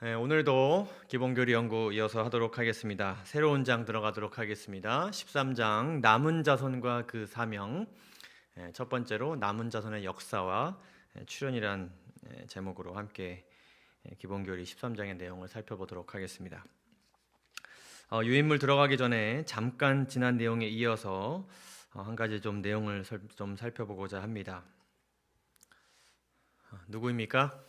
네, 오늘도 기본교리 연구 이어서 하도록 하겠습니다. 새로운 장 들어가도록 하겠습니다. 13장 남은 자손과 그 사명. 첫 번째로 남은 자손의 역사와 출현이란 제목으로 함께 기본교리 13장의 내용을 살펴보도록 하겠습니다. 유인물 들어가기 전에 잠깐 지난 내용에 이어서 한 가지 좀 내용을 좀 살펴보고자 합니다. 누구입니까?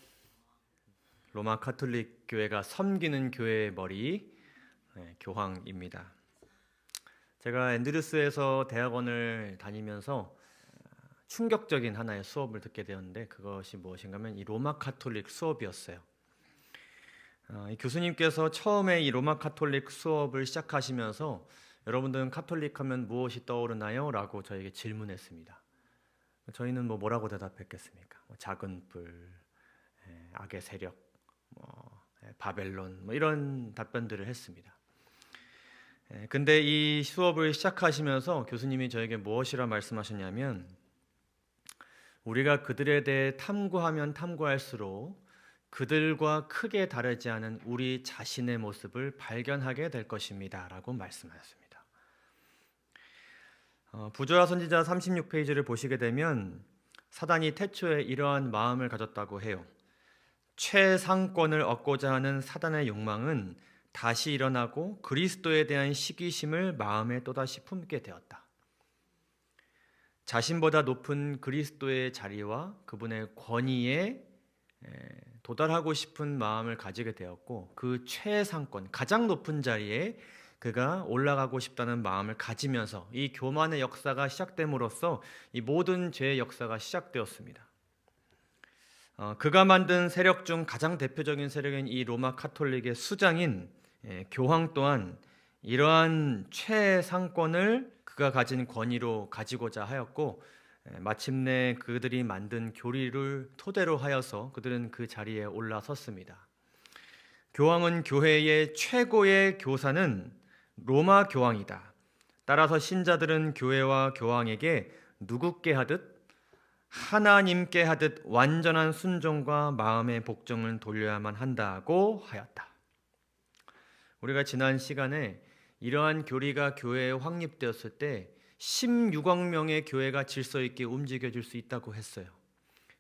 로마 카톨릭 교회가 섬기는 교회의 머리, 교황입니다. 제가 앤드루스에서 대학원을 다니면서 충격적인 하나의 수업을 듣게 되었는데, 그것이 무엇인가 하면 이 로마 카톨릭 수업이었어요. 이 교수님께서 처음에 이 로마 카톨릭 수업을 시작하시면서 여러분들은 카톨릭 하면 무엇이 떠오르나요? 라고 저에게 질문했습니다. 저희는 뭐라고 대답했겠습니까? 작은 뿔, 악의 세력, 바벨론, 이런 답변들을 했습니다. 근데 이 수업을 시작하시면서 교수님이 저에게 무엇이라 말씀하셨냐면, 우리가 그들에 대해 탐구하면 탐구할수록 그들과 크게 다르지 않은 우리 자신의 모습을 발견하게 될 것입니다 라고 말씀하셨습니다. 부조화 선지자 36페이지를 보시게 되면 사단이 태초에 이러한 마음을 가졌다고 해요. 최상권을 얻고자 하는 사단의 욕망은 다시 일어나고 그리스도에 대한 시기심을 마음에 또다시 품게 되었다. 자신보다 높은 그리스도의 자리와 그분의 권위에 도달하고 싶은 마음을 가지게 되었고, 그 최상권, 가장 높은 자리에 그가 올라가고 싶다는 마음을 가지면서 이 교만의 역사가 시작됨으로써 이 모든 죄의 역사가 시작되었습니다. 그가 만든 세력 중 가장 대표적인 세력인 이 로마 카톨릭의 수장인 교황 또한 이러한 최상권을 그가 가진 권위로 가지고자 하였고, 마침내 그들이 만든 교리를 토대로 하여서 그들은 그 자리에 올라섰습니다. 교황은 교회의 최고의 교사는 로마 교황이다. 따라서 신자들은 교회와 교황에게 누구께 하듯 하나님께 하듯 완전한 순종과 마음의 복종을 돌려야만 한다고 하였다. 우리가 지난 시간에 이러한 교리가 교회에 확립되었을 때 16억 명의 교회가 질서 있게 움직여질 수 있다고 했어요.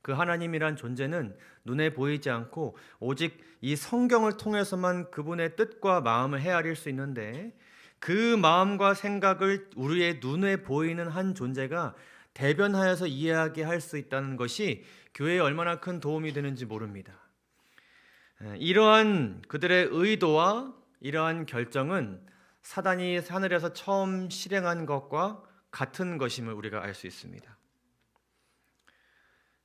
그 하나님이란 존재는 눈에 보이지 않고 오직 이 성경을 통해서만 그분의 뜻과 마음을 헤아릴 수 있는데, 그 마음과 생각을 우리의 눈에 보이는 한 존재가 대변하여서 이해하게 할 수 있다는 것이 교회에 얼마나 큰 도움이 되는지 모릅니다. 이러한 그들의 의도와 이러한 결정은 사단이 하늘에서 처음 실행한 것과 같은 것임을 우리가 알 수 있습니다.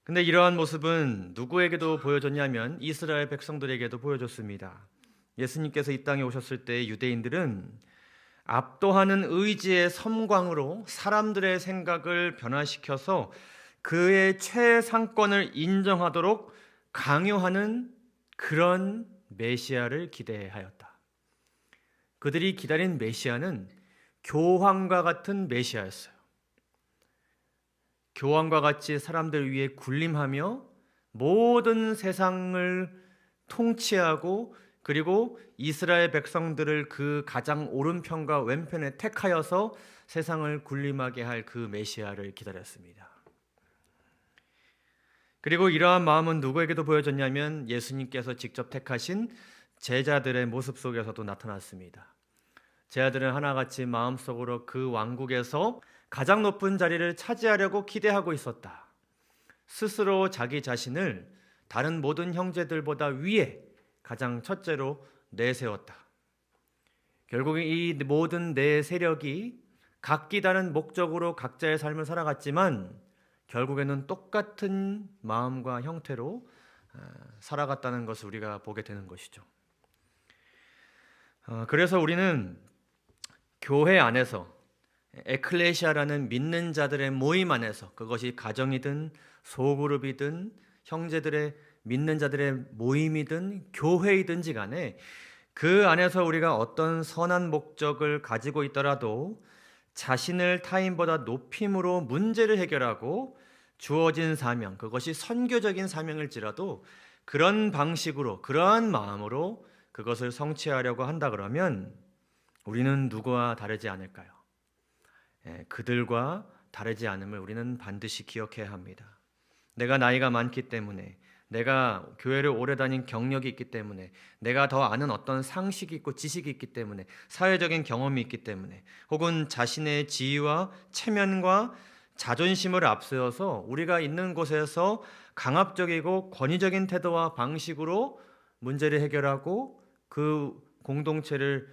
근데 이러한 모습은 누구에게도 보여줬냐면 이스라엘 백성들에게도 보여줬습니다. 예수님께서 이 땅에 오셨을 때 유대인들은 압도하는 의지의 섬광으로 사람들의 생각을 변화시켜서 그의 최상권을 인정하도록 강요하는 그런 메시아를 기대하였다. 그들이 기다린 메시아는 교황과 같은 메시아였어요. 교황과 같이 사람들 위에 군림하며 모든 세상을 통치하고, 그리고 이스라엘 백성들을 그 가장 오른편과 왼편에 택하여서 세상을 군림하게 할 그 메시아를 기다렸습니다. 그리고 이러한 마음은 누구에게도 보여졌냐면 예수님께서 직접 택하신 제자들의 모습 속에서도 나타났습니다. 제자들은 하나같이 마음속으로 그 왕국에서 가장 높은 자리를 차지하려고 기대하고 있었다. 스스로 자기 자신을 다른 모든 형제들보다 위에 가장 첫째로 내세웠다. 결국에 이 모든 네 세력이 각기 다른 목적으로 각자의 삶을 살아갔지만 결국에는 똑같은 마음과 형태로 살아갔다는 것을 우리가 보게 되는 것이죠. 그래서 우리는 교회 안에서, 에클레시아라는 믿는 자들의 모임 안에서, 그것이 가정이든 소그룹이든 형제들의 믿는 자들의 모임이든 교회이든지 간에 그 안에서 우리가 어떤 선한 목적을 가지고 있더라도 자신을 타인보다 높임으로 문제를 해결하고 주어진 사명, 그것이 선교적인 사명일지라도 그런 방식으로, 그러한 마음으로 그것을 성취하려고 한다 그러면 우리는 누구와 다르지 않을까요? 그들과 다르지 않음을 우리는 반드시 기억해야 합니다. 내가 나이가 많기 때문에, 내가 교회를 오래 다닌 경력이 있기 때문에, 내가 더 아는 어떤 상식이 있고 지식이 있기 때문에, 사회적인 경험이 있기 때문에, 혹은 자신의 지위와 체면과 자존심을 앞세워서 우리가 있는 곳에서 강압적이고 권위적인 태도와 방식으로 문제를 해결하고 그 공동체를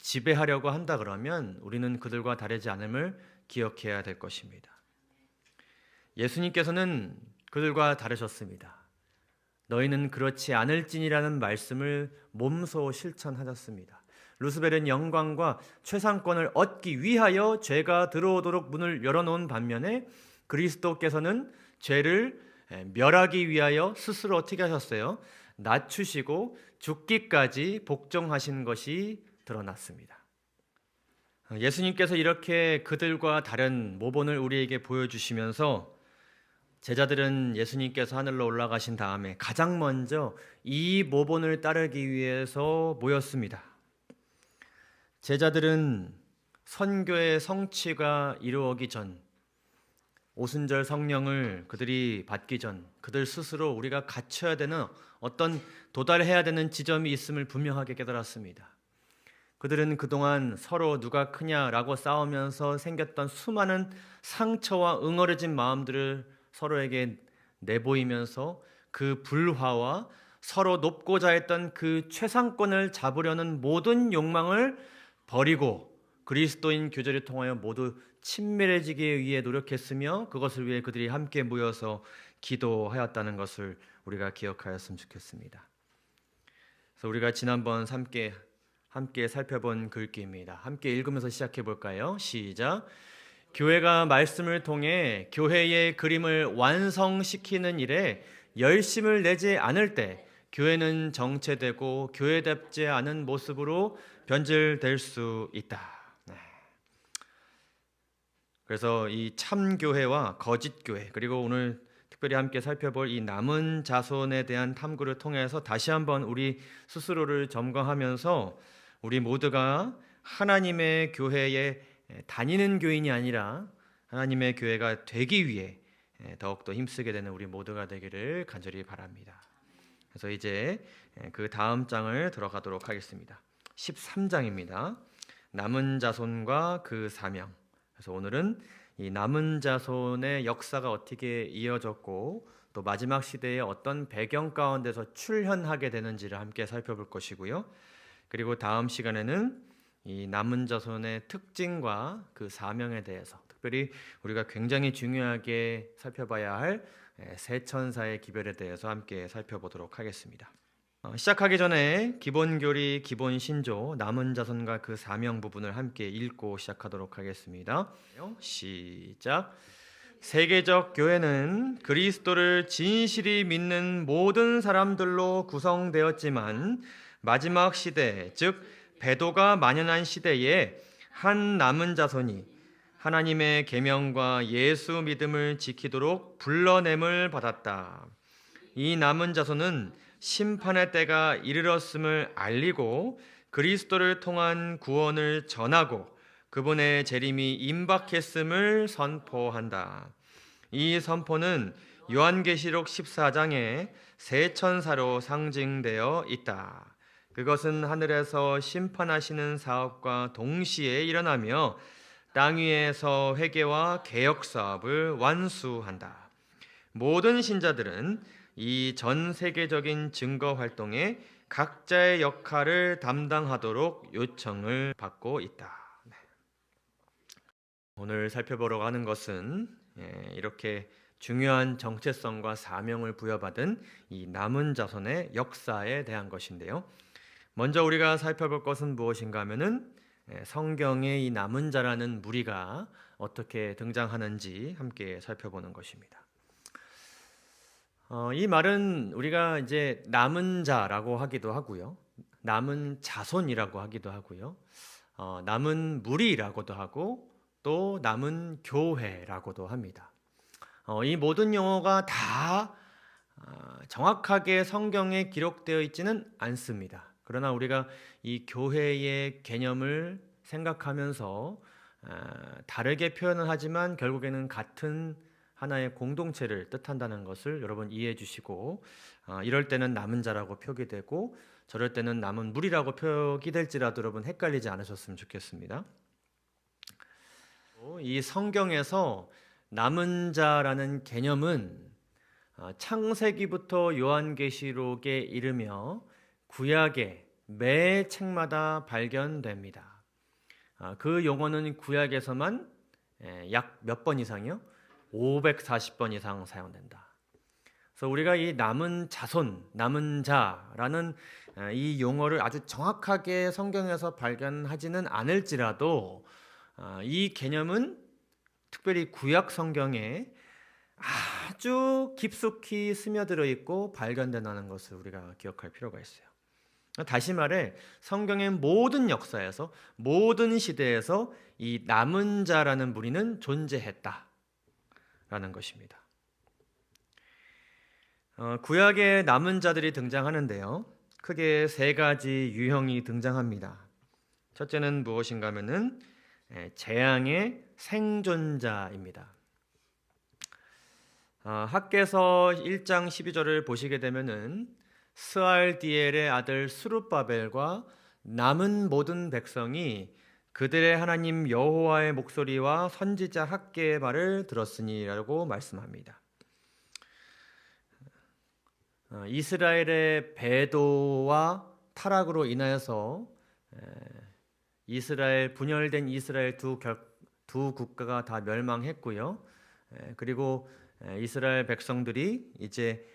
지배하려고 한다 그러면 우리는 그들과 다르지 않음을 기억해야 될 것입니다. 예수님께서는 그들과 다르셨습니다. 너희는 그렇지 않을지니라는 말씀을 몸소 실천하셨습니다. 루스벨은 영광과 최상권을 얻기 위하여 죄가 들어오도록 문을 열어놓은 반면에 그리스도께서는 죄를 멸하기 위하여 스스로 어떻게 하셨어요? 낮추시고 죽기까지 복종하신 것이 드러났습니다. 예수님께서 이렇게 그들과 다른 모본을 우리에게 보여주시면서 제자들은 예수님께서 하늘로 올라가신 다음에 가장 먼저 이 모본을 따르기 위해서 모였습니다. 제자들은 선교의 성취가 이루어지기 전, 오순절 성령을 그들이 받기 전, 그들 스스로 우리가 갖춰야 되는 어떤 도달해야 되는 지점이 있음을 분명하게 깨달았습니다. 그들은 그동안 서로 누가 크냐라고 싸우면서 생겼던 수많은 상처와 응어려진 마음들을 서로에게 내보이면서 그 불화와 서로 높고자 했던 그 최상권을 잡으려는 모든 욕망을 버리고 그리스도인 교제를 통하여 모두 친밀해지기 위해 노력했으며 그것을 위해 그들이 함께 모여서 기도하였다는 것을 우리가 기억하였으면 좋겠습니다. 그래서 우리가 지난번 함께 살펴본 글귀입니다. 함께 읽으면서 시작해 볼까요? 시작. 교회가 말씀을 통해 교회의 그림을 완성시키는 일에 열심을 내지 않을 때 교회는 정체되고 교회답지 않은 모습으로 변질될 수 있다. 그래서 이 참교회와 거짓교회, 그리고 오늘 특별히 함께 살펴볼 이 남은 자손에 대한 탐구를 통해서 다시 한번 우리 스스로를 점검하면서 우리 모두가 하나님의 교회에 다니는 교인이 아니라 하나님의 교회가 되기 위해 더욱더 힘쓰게 되는 우리 모두가 되기를 간절히 바랍니다. 그래서 이제 그 다음 장을 들어가도록 하겠습니다. 13장입니다. 남은 자손과 그 사명. 그래서 오늘은 이 남은 자손의 역사가 어떻게 이어졌고 또 마지막 시대에 어떤 배경 가운데서 출현하게 되는지를 함께 살펴볼 것이고요. 그리고 다음 시간에는 이 남은 자손의 특징과 그 사명에 대해서 특별히 우리가 굉장히 중요하게 살펴봐야 할 세 천사의 기별에 대해서 함께 살펴보도록 하겠습니다. 시작하기 전에 기본 교리, 기본 신조, 남은 자손과 그 사명 부분을 함께 읽고 시작하도록 하겠습니다. 시작. 세계적 교회는 그리스도를 진실이 믿는 모든 사람들로 구성되었지만 마지막 시대, 즉 배도가 만연한 시대에 한 남은 자손이 하나님의 계명과 예수 믿음을 지키도록 불러냄을 받았다. 이 남은 자손은 심판의 때가 이르렀음을 알리고 그리스도를 통한 구원을 전하고 그분의 재림이 임박했음을 선포한다. 이 선포는 요한계시록 14장에 세 천사로 상징되어 있다. 그것은 하늘에서 심판하시는 사업과 동시에 일어나며 땅 위에서 회개와 개혁 사업을 완수한다. 모든 신자들은 이 전 세계적인 증거 활동에 각자의 역할을 담당하도록 요청을 받고 있다. 오늘 살펴보려고 하는 것은 이렇게 중요한 정체성과 사명을 부여받은 이 남은 자손의 역사에 대한 것인데요. 먼저 우리가 살펴볼 것은 무엇인가 하면은 성경의 이 남은 자라는 무리가 어떻게 등장하는지 함께 살펴보는 것입니다. 이 말은 우리가 이제 남은 자라고 하기도 하고요, 남은 자손이라고 하기도 하고요, 남은 무리라고도 하고 또 남은 교회라고도 합니다. 이 모든 용어가 다 정확하게 성경에 기록되어 있지는 않습니다. 그러나 우리가 이 교회의 개념을 생각하면서 다르게 표현을 하지만 결국에는 같은 하나의 공동체를 뜻한다는 것을 여러분 이해해 주시고, 이럴 때는 남은 자라고 표기되고 저럴 때는 남은 무리라고 표기될지라도 여러분 헷갈리지 않으셨으면 좋겠습니다. 이 성경에서 남은 자라는 개념은 창세기부터 요한계시록에 이르며 구약의 매 책마다 발견됩니다. 그 용어는 구약에서만 약 몇 번 이상이요? 540번 이상 사용된다. 그래서 우리가 이 남은 자손, 남은 자라는 이 용어를 아주 정확하게 성경에서 발견하지는 않을지라도 이 개념은 특별히 구약 성경에 아주 깊숙이 스며들어 있고 발견된다는 것을 우리가 기억할 필요가 있어요. 다시 말해 성경의 모든 역사에서, 모든 시대에서 이 남은 자라는 무리는 존재했다라는 것입니다. 구약에 남은 자들이 등장하는데요, 크게 세 가지 유형이 등장합니다. 첫째는 무엇인가 하면은 재앙의 생존자입니다. 학개서 1장 12절을 보시게 되면은 스알디엘의 아들 스룹바벨과 남은 모든 백성이 그들의 하나님 여호와의 목소리와 선지자 학개의 말을 들었으니라고 말씀합니다. 이스라엘의 배도와 타락으로 인하여서 분열된 이스라엘 두 국가가 다 멸망했고요. 그리고 이스라엘 백성들이 이제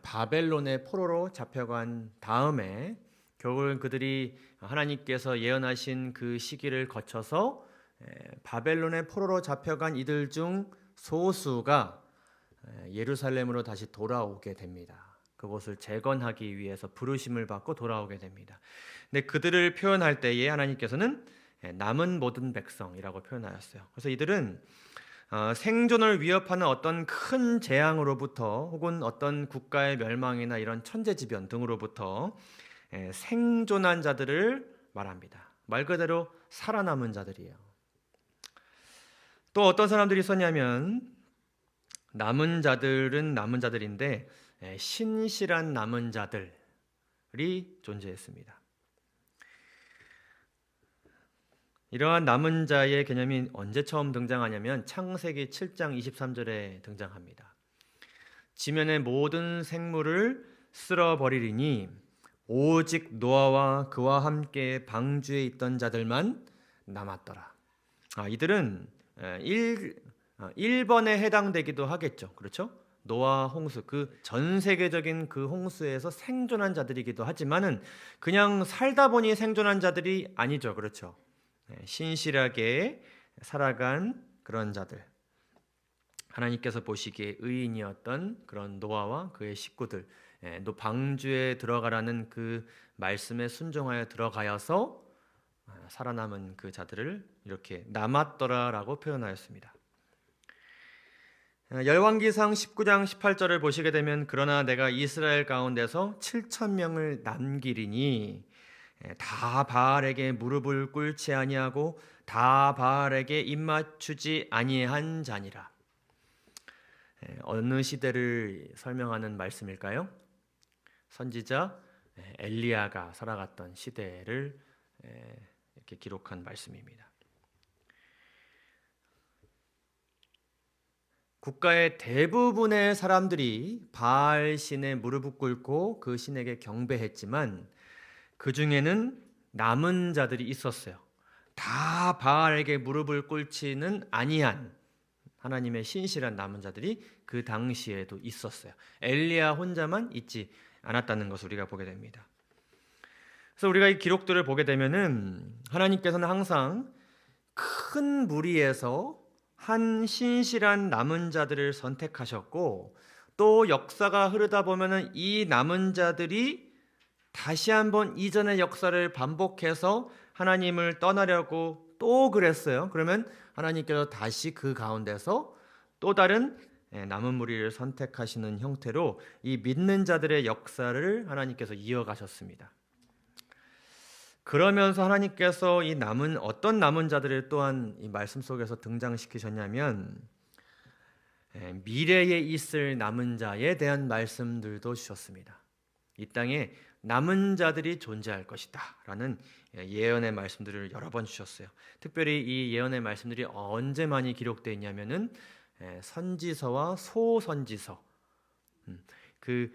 바벨론의 포로로 잡혀간 다음에 결국 그들이 하나님께서 예언하신 그 시기를 거쳐서 바벨론의 포로로 잡혀간 이들 중 소수가 예루살렘으로 다시 돌아오게 됩니다. 그곳을 재건하기 위해서 부르심을 받고 돌아오게 됩니다. 근데 그들을 표현할 때에 하나님께서는 남은 모든 백성이라고 표현하였어요. 그래서 이들은 생존을 위협하는 어떤 큰 재앙으로부터 혹은 어떤 국가의 멸망이나 이런 천재지변 등으로부터 생존한 자들을 말합니다. 말 그대로 살아남은 자들이에요. 또 어떤 사람들이 있었냐면 남은 자들은 남은 자들인데 신실한 남은 자들이 존재했습니다. 이러한 남은 자의 개념이 언제 처음 등장하냐면 창세기 7장 23절에 등장합니다. 지면의 모든 생물을 쓸어버리리니 오직 노아와 그와 함께 방주에 있던 자들만 남았더라. 이들은 1번에 해당되기도 하겠죠. 그렇죠? 노아 홍수, 그 전 세계적인 그 홍수에서 생존한 자들이기도 하지만은 그냥 살다 보니 생존한 자들이 아니죠. 그렇죠? 신실하게 살아간 그런 자들, 하나님께서 보시기에 의인이었던 그런 노아와 그의 식구들, 방주에 들어가라는 그 말씀에 순종하여 들어가여서 살아남은 그 자들을 이렇게 남았더라라고 표현하였습니다. 열왕기상 19장 18절을 보시게 되면 그러나 내가 이스라엘 가운데서 7,000명을 남기리니 다 바알에게 무릎을 꿇지 아니하고 다 바알에게 입맞추지 아니한 자니라. 어느 시대를 설명하는 말씀일까요? 선지자 엘리야가 살아갔던 시대를 이렇게 기록한 말씀입니다. 국가의 대부분의 사람들이 바알 신에 무릎을 꿇고 그 신에게 경배했지만 그 중에는 남은 자들이 있었어요. 다 바알에게 무릎을 꿇지는 아니한 하나님의 신실한 남은 자들이 그 당시에도 있었어요. 엘리야 혼자만 있지 않았다는 것을 우리가 보게 됩니다. 그래서 우리가 이 기록들을 보게 되면은 하나님께서는 항상 큰 무리에서 한 신실한 남은 자들을 선택하셨고, 또 역사가 흐르다 보면은 이 남은 자들이 다시 한번 이전의 역사를 반복해서 하나님을 떠나려고 또 그랬어요. 그러면 하나님께서 다시 그 가운데서 또 다른 남은 무리를 선택하시는 형태로 이 믿는 자들의 역사를 하나님께서 이어가셨습니다. 그러면서 하나님께서 어떤 남은 자들을 또한 이 말씀 속에서 등장시키셨냐면 미래에 있을 남은 자에 대한 말씀들도 주셨습니다. 이 땅에 남은 자들이 존재할 것이다 라는 예언의 말씀들을 여러 번 주셨어요. 특별히 이 예언의 말씀들이 언제 많이 기록되어 있냐면은 선지서와 소선지서, 그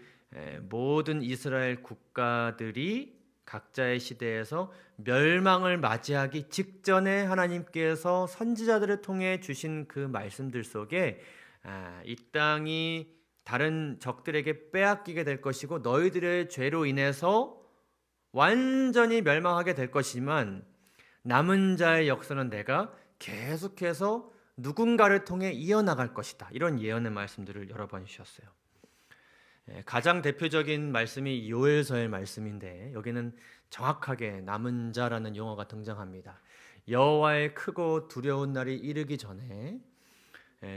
모든 이스라엘 국가들이 각자의 시대에서 멸망을 맞이하기 직전에 하나님께서 선지자들을 통해 주신 그 말씀들 속에 이 땅이 다른 적들에게 빼앗기게 될 것이고 너희들의 죄로 인해서 완전히 멸망하게 될 것이지만 남은 자의 역사는 내가 계속해서 누군가를 통해 이어나갈 것이다. 이런 예언의 말씀들을 여러 번 주셨어요. 가장 대표적인 말씀이 요엘서의 말씀인데 여기는 정확하게 남은 자라는 용어가 등장합니다. 여호와의 크고 두려운 날이 이르기 전에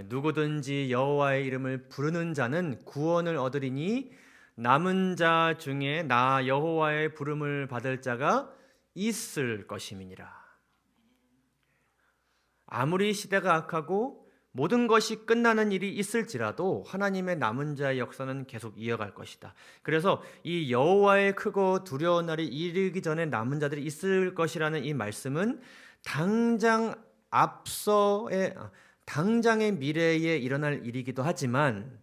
누구든지 여호와의 이름을 부르는 자는 구원을 얻으리니 남은 자 중에 나 여호와의 부름을 받을 자가 있을 것임이니라. 아무리 시대가 악하고 모든 것이 끝나는 일이 있을지라도 하나님의 남은 자의 역사는 계속 이어갈 것이다. 그래서 이 여호와의 크고 두려운 날이 이르기 전에 남은 자들이 있을 것이라는 이 말씀은 당장의 미래에 일어날 일이기도 하지만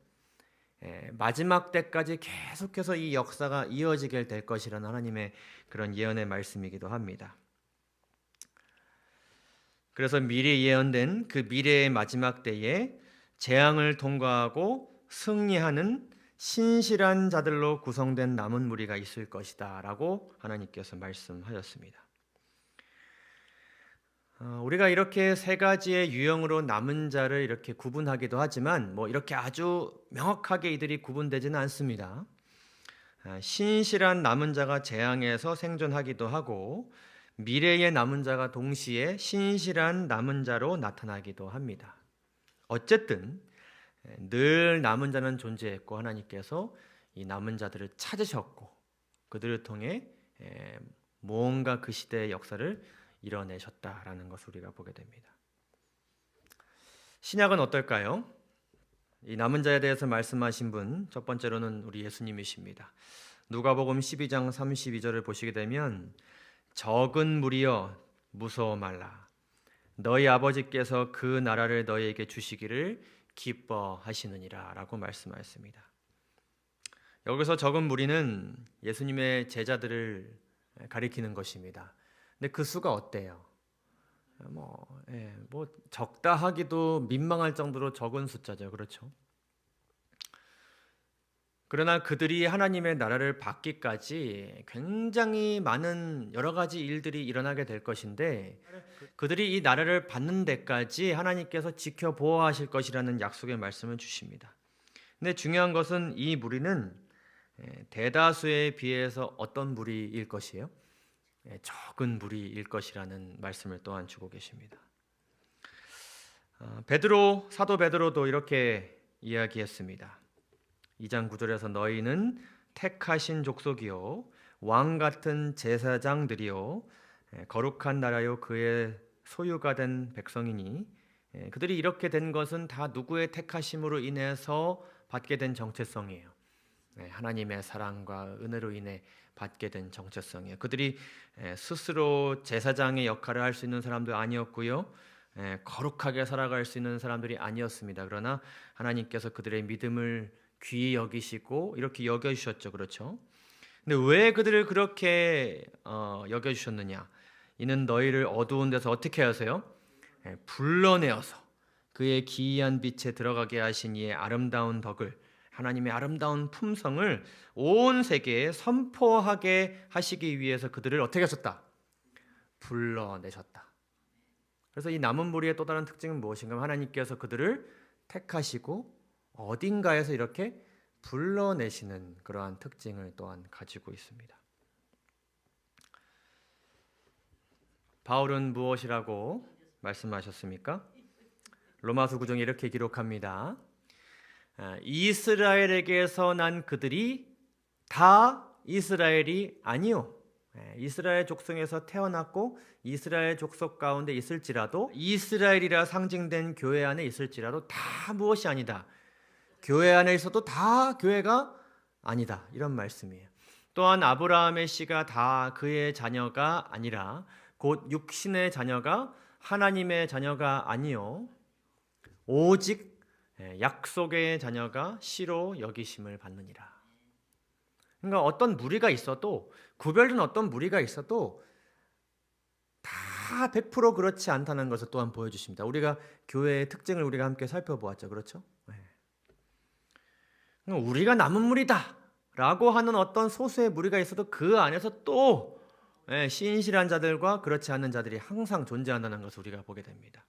마지막 때까지 계속해서 이 역사가 이어지게 될 것이라는 하나님의 그런 예언의 말씀이기도 합니다. 그래서 미리 예언된 그 미래의 마지막 때에 재앙을 통과하고 승리하는 신실한 자들로 구성된 남은 무리가 있을 것이다 라고 하나님께서 말씀하셨습니다. 우리가 이렇게 세 가지의 유형으로 남은 자를 이렇게 구분하기도 하지만 이렇게 아주 명확하게 이들이 구분되지는 않습니다. 신실한 남은 자가 재앙에서 생존하기도 하고 미래의 남은 자가 동시에 신실한 남은 자로 나타나기도 합니다. 어쨌든 늘 남은 자는 존재했고 하나님께서 이 남은 자들을 찾으셨고 그들을 통해 뭔가 그 시대의 역사를 이뤄내셨다라는 것을 우리가 보게 됩니다. 신약은 어떨까요? 이 남은 자에 대해서 말씀하신 분 첫 번째로는 우리 예수님이십니다. 누가복음 12장 32절을 보시게 되면 적은 무리여 무서워 말라. 너희 아버지께서 그 나라를 너희에게 주시기를 기뻐하시느니라 라고 말씀하였습니다. 여기서 적은 무리는 예수님의 제자들을 가리키는 것입니다. 근데 그 수가 어때요? 적다 하기도 민망할 정도로 적은 숫자죠. 그렇죠? 그러나 그들이 하나님의 나라를 받기까지 굉장히 많은 여러 가지 일들이 일어나게 될 것인데 그들이 이 나라를 받는 데까지 하나님께서 지켜보아하실 것이라는 약속의 말씀을 주십니다. 근데 중요한 것은 이 무리는 대다수에 비해서 어떤 무리일 것이에요? 적은 무리일 것이라는 말씀을 또한 주고 계십니다. 사도 베드로도 이렇게 이야기했습니다. 2장 9절에서 너희는 택하신 족속이요 왕 같은 제사장들이요 거룩한 나라요 그의 소유가 된 백성이니 그들이 이렇게 된 것은 다 누구의 택하심으로 인해서 받게 된 정체성이에요. 하나님의 사랑과 은혜로 인해 받게 된 정체성이에요. 그들이 스스로 제사장의 역할을 할 수 있는 사람도 아니었고요. 거룩하게 살아갈 수 있는 사람들이 아니었습니다. 그러나 하나님께서 그들의 믿음을 귀히 여기시고 이렇게 여겨주셨죠. 그렇죠? 근데 왜 그들을 그렇게 여겨주셨느냐? 이는 너희를 어두운 데서 어떻게 하세요? 불러내어서 그의 기이한 빛에 들어가게 하신 이의 아름다운 덕을 하나님의 아름다운 품성을 온 세계에 선포하게 하시기 위해서 그들을 어떻게 하셨다? 불러내셨다. 그래서 이 남은 무리의 또 다른 특징은 무엇인가? 하나님께서 그들을 택하시고 어딘가에서 이렇게 불러내시는 그러한 특징을 또한 가지고 있습니다. 바울은 무엇이라고 말씀하셨습니까? 로마서 9장에 이렇게 기록합니다. 이스라엘에게서 난 그들이 다 이스라엘이 아니요. 이스라엘 족속에서 태어났고 이스라엘 족속 가운데 있을지라도 이스라엘이라 상징된 교회 안에 있을지라도 다 무엇이 아니다. 교회 안에 있어도 다 교회가 아니다. 이런 말씀이에요. 또한 아브라함의 씨가 다 그의 자녀가 아니라 곧 육신의 자녀가 하나님의 자녀가 아니요 오직 약속의 자녀가 씨로 여기심을 받느니라. 그러니까 어떤 무리가 있어도 구별된 어떤 무리가 있어도 다 100% 그렇지 않다는 것을 또한 보여주십니다. 우리가 교회의 특징을 우리가 함께 살펴보았죠. 그렇죠? 우리가 남은 무리다 라고 하는 어떤 소수의 무리가 있어도 그 안에서 또 신실한 자들과 그렇지 않은 자들이 항상 존재한다는 것을 우리가 보게 됩니다.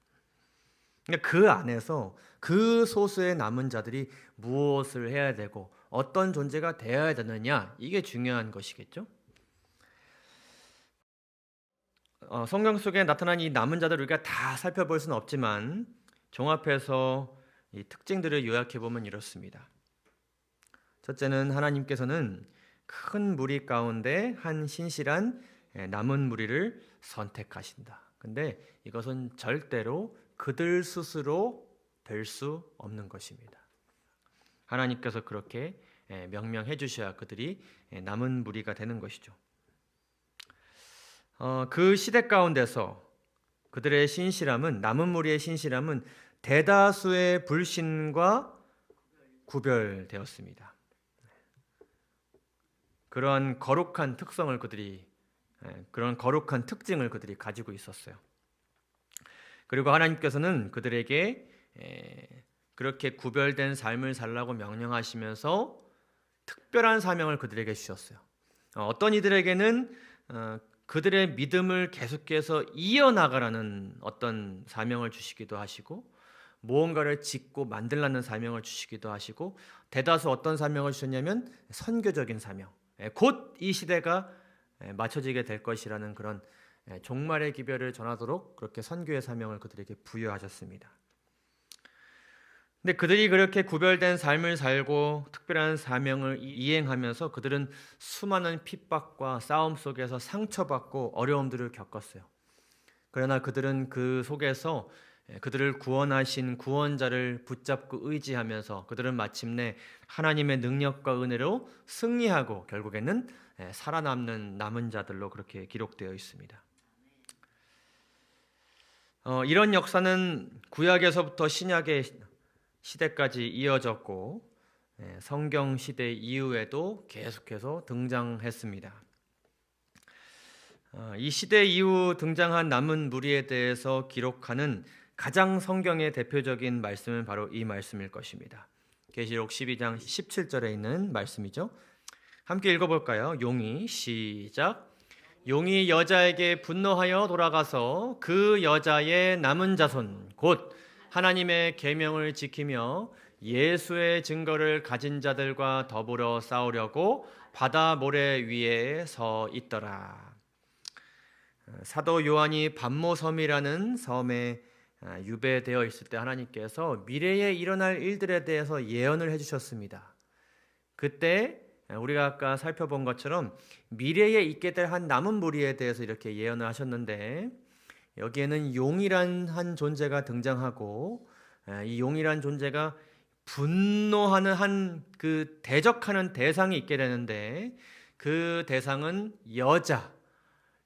그 안에서 그 소수의 남은 자들이 무엇을 해야 되고 어떤 존재가 되어야 되느냐, 이게 중요한 것이겠죠. 성경 속에 나타난 이 남은 자들을 우리가 다 살펴볼 수는 없지만 종합해서 이 특징들을 요약해 보면 이렇습니다. 첫째는 하나님께서는 큰 무리 가운데 한 신실한 남은 무리를 선택하신다. 근데 이것은 절대로 그들 스스로 될 수 없는 것입니다. 하나님께서 그렇게 명령해 주셔야 그들이 남은 무리가 되는 것이죠. 그 시대 가운데서 그들의 신실함은, 남은 무리의 신실함은 대다수의 불신과 구별되었습니다. 그러한 거룩한 특성을 그런 거룩한 특징을 그들이 가지고 있었어요. 그리고 하나님께서는 그들에게 그렇게 구별된 삶을 살라고 명령하시면서 특별한 사명을 그들에게 주셨어요. 어떤 이들에게는 그들의 믿음을 계속해서 이어나가라는 어떤 사명을 주시기도 하시고, 무언가를 짓고 만들라는 사명을 주시기도 하시고, 대다수 어떤 사명을 주셨냐면 선교적인 사명, 곧 이 시대가 맞춰지게 될 것이라는 그런 종말의 기별을 전하도록 그렇게 선교의 사명을 그들에게 부여하셨습니다. 근데 그들이 그렇게 구별된 삶을 살고 특별한 사명을 이행하면서 그들은 수많은 핍박과 싸움 속에서 상처받고 어려움들을 겪었어요. 그러나 그들은 그 속에서 그들을 구원하신 구원자를 붙잡고 의지하면서 그들은 마침내 하나님의 능력과 은혜로 승리하고 결국에는 살아남는 남은 자들로 그렇게 기록되어 있습니다. 이런 역사는 구약에서부터 신약의 시대까지 이어졌고 성경 시대 이후에도 계속해서 등장했습니다. 이 시대 이후 등장한 남은 무리에 대해서 기록하는 가장 성경의 대표적인 말씀은 바로 이 말씀일 것입니다. 계시록 12장 17절에 있는 말씀이죠. 함께 읽어볼까요? 용이 시작. 용이 여자에게 분노하여 돌아가서 그 여자의 남은 자손 곧 하나님의 계명을 지키며 예수의 증거를 가진 자들과 더불어 싸우려고 바다 모래 위에 서 있더라. 사도 요한이 반모섬이라는 섬에 유배되어 있을 때 하나님께서 미래에 일어날 일들에 대해서 예언을 해주셨습니다. 그때 우리가 아까 살펴본 것처럼 미래에 있게 될 한 남은 무리에 대해서 이렇게 예언을 하셨는데, 여기에는 용이란 한 존재가 등장하고 이 용이란 존재가 분노하는 한 그 대적하는 대상이 있게 되는데, 그 대상은 여자,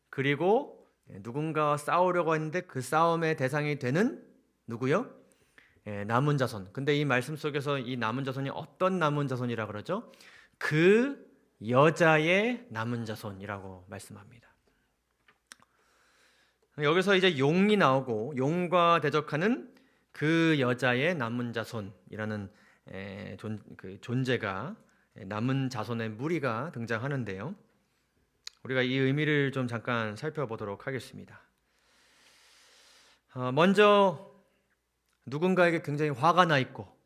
그리고 누군가와 싸우려고 했는데 그 싸움의 대상이 되는 누구요? 남은 자손. 근데 이 말씀 속에서 이 남은 자손이 어떤 남은 자손이라 그러죠? 그 여자의 남은 자손이라고 말씀합니다. 여기서 이제 용이 나오고 용과 대적하는 그 여자의 남은 자손이라는 존재가, 남은 자손의 무리가 등장하는데요. 우리가 이 의미를 좀 잠깐 살펴보도록 하겠습니다. 먼저 누군가에게 굉장히 화가 나 있고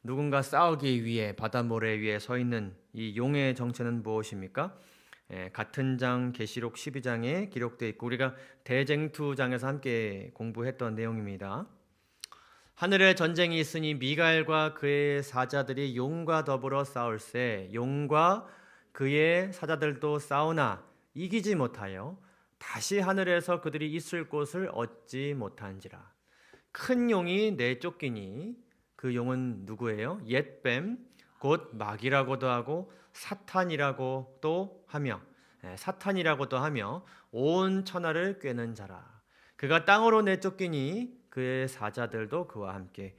누군가 싸우기 위해 바다 모래 위에 서 있는 이 용의 정체는 무엇입니까? 같은 장 계시록 12장에 기록되어 있고 우리가 대쟁투장에서 함께 공부했던 내용입니다. 하늘에 전쟁이 있으니 미가엘과 그의 사자들이 용과 더불어 싸울세 용과 그의 사자들도 싸우나 이기지 못하여 다시 하늘에서 그들이 있을 곳을 얻지 못한지라. 큰 용이 내쫓기니 그 용은 누구예요? 옛뱀 곧 마귀라고도 하고 사탄이라고도 하며 사탄이라고도 하며 온 천하를 꿰는 자라. 그가 땅으로 내쫓기니 그의 사자들도 그와 함께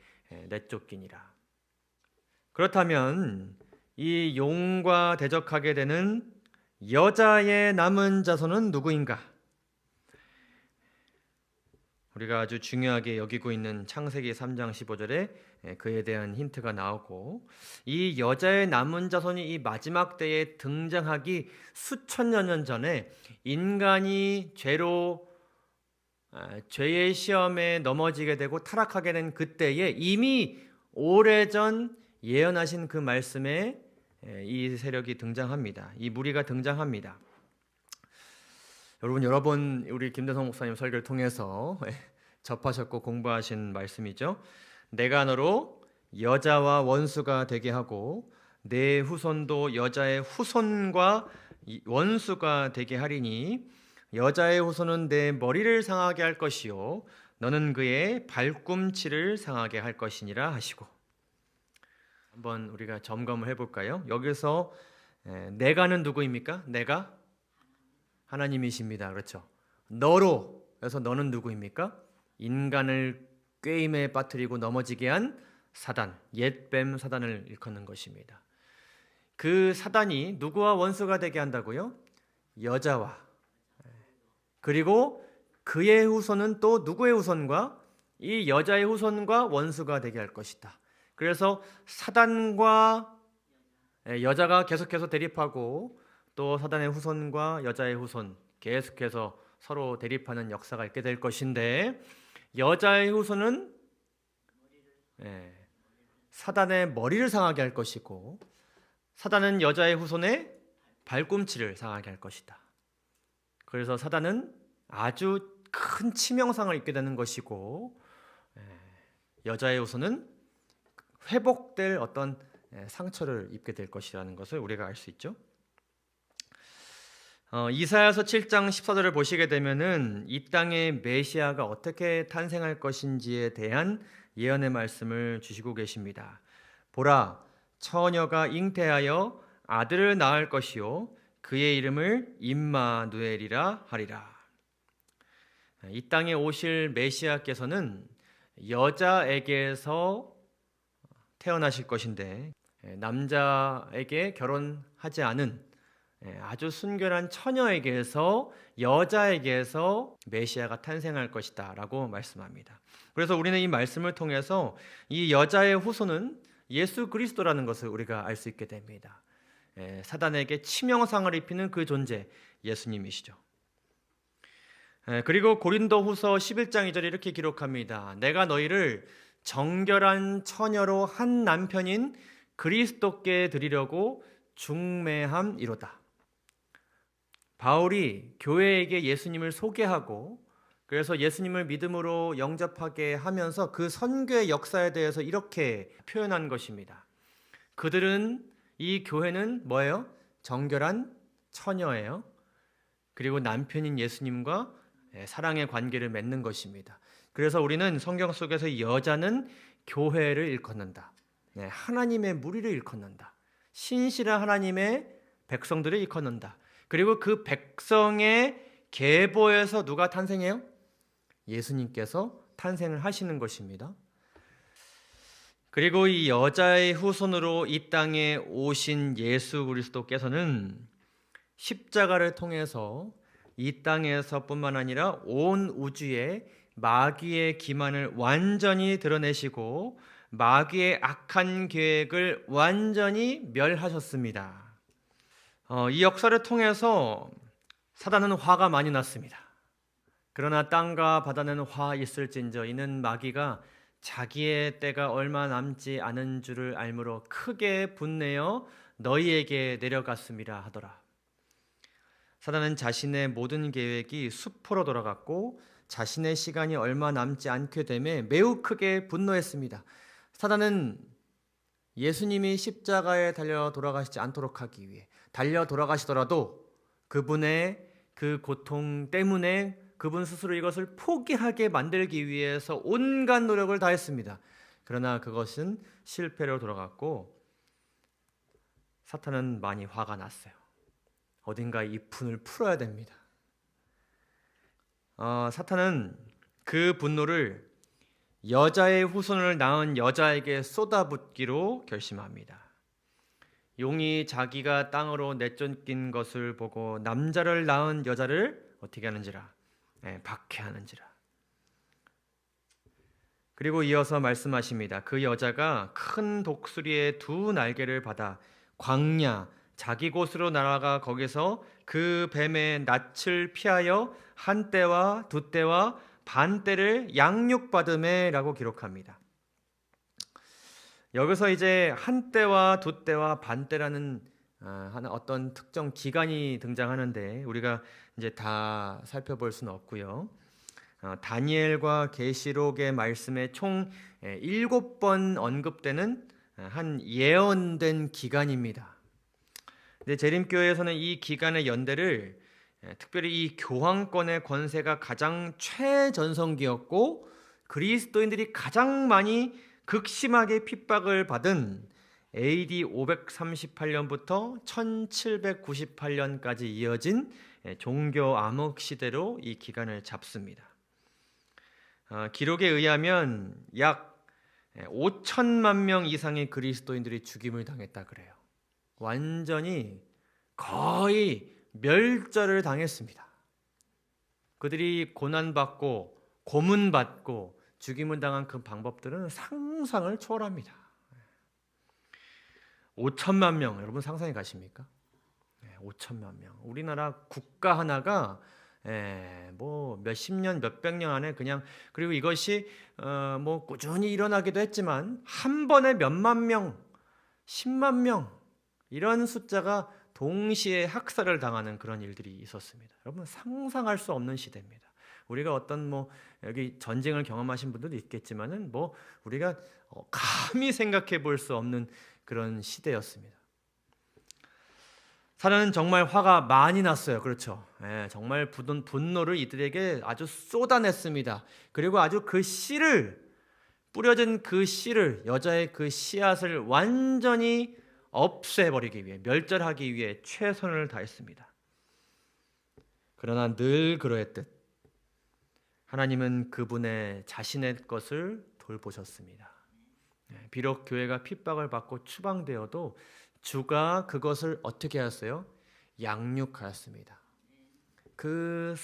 내쫓기니라. 그렇다면 이 용과 대적하게 되는 여자의 남은 자손은 누구인가? 우리가 아주 중요하게 여기고 있는 창세기 3장 15절에 그에 대한 힌트가 나오고, 이 여자의 남은 자손이 이 마지막 때에 등장하기 수천여 년 전에 인간이 죄의 시험에 넘어지게 되고 타락하게 된 그때에 이미 오래전 예언하신 그 말씀에 이 세력이 등장합니다. 이 무리가 등장합니다. 여러분 여러 번 우리 김대성 목사님 설교를 통해서 접하셨고 공부하신 말씀이죠. 내가 너로 여자와 원수가 되게 하고 내 후손도 여자의 후손과 원수가 되게 하리니 여자의 후손은 내 머리를 상하게 할 것이요 너는 그의 발꿈치를 상하게 할 것이니라 하시고, 한번 우리가 점검을 해볼까요? 여기서 내가는 누구입니까? 내가 하나님이십니다. 그렇죠? 너로, 그래서 너는 누구입니까? 인간을 꾀임에 빠뜨리고 넘어지게 한 사단, 옛뱀 사단을 일컫는 것입니다. 그 사단이 누구와 원수가 되게 한다고요? 여자와, 그리고 그의 후손은 또 누구의 후손과? 이 여자의 후손과 원수가 되게 할 것이다. 그래서 사단과 여자가 계속해서 대립하고 또 사단의 후손과 여자의 후손 계속해서 서로 대립하는 역사가 있게 될 것인데, 여자의 후손은 사단의 머리를 상하게 할 것이고 사단은 여자의 후손의 발꿈치를 상하게 할 것이다. 그래서 사단은 아주 큰 치명상을 입게 되는 것이고 여자의 후손은 회복될 어떤 상처를 입게 될 것이라는 것을 우리가 알 수 있죠. 이사야서 7장 14절을 보시게 되면은 이 땅에 메시아가 어떻게 탄생할 것인지에 대한 예언의 말씀을 주시고 계십니다. 보라, 처녀가 잉태하여 아들을 낳을 것이요 그의 이름을 임마누엘이라 하리라. 이 땅에 오실 메시아께서는 여자에게서 태어나실 것인데 남자에게 결혼하지 않은 아주 순결한 처녀에게서, 여자에게서 메시아가 탄생할 것이다 라고 말씀합니다. 그래서 우리는 이 말씀을 통해서 이 여자의 후손은 예수 그리스도라는 것을 우리가 알 수 있게 됩니다. 사단에게 치명상을 입히는 그 존재, 예수님이시죠. 그리고 고린도후서 11장 2절에 이렇게 기록합니다. 내가 너희를 정결한 처녀로 한 남편인 그리스도께 드리려고 중매함이로다. 바울이 교회에게 예수님을 소개하고 그래서 예수님을 믿음으로 영접하게 하면서 그 선교의 역사에 대해서 이렇게 표현한 것입니다. 그들은, 이 교회는 뭐예요? 정결한 처녀예요. 그리고 남편인 예수님과 사랑의 관계를 맺는 것입니다. 그래서 우리는 성경 속에서 이 여자는 교회를 일컫는다. 하나님의 무리를 일컫는다. 신실한 하나님의 백성들을 일컫는다. 그리고 그 백성의 계보에서 누가 탄생해요? 예수님께서 탄생을 하시는 것입니다. 그리고 이 여자의 후손으로 이 땅에 오신 예수 그리스도께서는 십자가를 통해서 이 땅에서뿐만 아니라 온 우주에 마귀의 기만을 완전히 드러내시고 마귀의 악한 계획을 완전히 멸하셨습니다. 이 역사를 통해서 사단은 화가 많이 났습니다. 그러나 땅과 바다는 화 있을진저 이는 마귀가 자기의 때가 얼마 남지 않은 줄을 알므로 크게 분내어 너희에게 내려갔음이라 하더라. 사단은 자신의 모든 계획이 수포로 돌아갔고 자신의 시간이 얼마 남지 않게 되매 매우 크게 분노했습니다. 사단은 예수님이 십자가에 달려 돌아가시지 않도록 하기 위해, 달려 돌아가시더라도 그분의 그 고통 때문에 그분 스스로 이것을 포기하게 만들기 위해서 온갖 노력을 다했습니다. 그러나 그것은 실패로 돌아갔고 사탄은 많이 화가 났어요. 어딘가 이 분을 풀어야 됩니다. 사탄은 그 분노를 여자의 후손을 낳은 여자에게 쏟아붓기로 결심합니다. 용이 자기가 땅으로 내쫓긴 것을 보고 남자를 낳은 여자를 어떻게 하는지라? 박해하는지라. 그리고 이어서 말씀하십니다. 그 여자가 큰 독수리의 두 날개를 받아 광야 자기 곳으로 날아가 거기서 그 뱀의 낯을 피하여 한 때와 두 때와 반 때를 양육받음에라고 기록합니다. 여기서 이제 한 때와 두 때와 반 때라는 어떤 특정 기간이 등장하는데 우리가 이제 다 살펴볼 수는 없고요. 다니엘과 계시록의 말씀에 총 7번 언급되는 한 예언된 기간입니다. 근데 재림교회에서는 이 기간의 연대를 특별히 이 교황권의 권세가 가장 최전성기였고 그리스도인들이 가장 많이 극심하게 핍박을 받은 AD 538년부터 1798년까지 이어진 종교 암흑 시대로 이 기간을 잡습니다. 기록에 의하면 약 5천만 명 이상의 그리스도인들이 죽임을 당했다 그래요. 완전히 거의 멸절을 당했습니다. 그들이 고난받고 고문받고 죽임을 당한 그 방법들은 상상을 초월합니다. 5천만 명, 여러분 상상이 가십니까? 5천만 명. 우리나라 국가 하나가 뭐 몇십 년, 몇백 년 안에 그냥, 그리고 이것이 뭐 꾸준히 일어나기도 했지만 한 번에 몇만 명, 10만 명 이런 숫자가 동시에 학살을 당하는 그런 일들이 있었습니다. 여러분 상상할 수 없는 시대입니다. 우리가 어떤 뭐 여기 전쟁을 경험하신 분들도 있겠지만은 뭐 우리가 감히 생각해 볼 수 없는 그런 시대였습니다. 사단은 정말 화가 많이 났어요. 그렇죠? 정말 분노를 이들에게 아주 쏟아냈습니다. 그리고 아주 그 씨를, 뿌려진 그 씨를, 여자의 그 씨앗을 완전히 없애버리기 위해, 멸절하기 위해 최선을 다했습니다. 그러나 늘 그러했듯 하나님은 그분의 자신의 것을 돌보셨습니다. 비록 교회가 핍박을 받고 추방되어도 주가 그것을 어떻게 하셨어요? 양육하였습니다. 그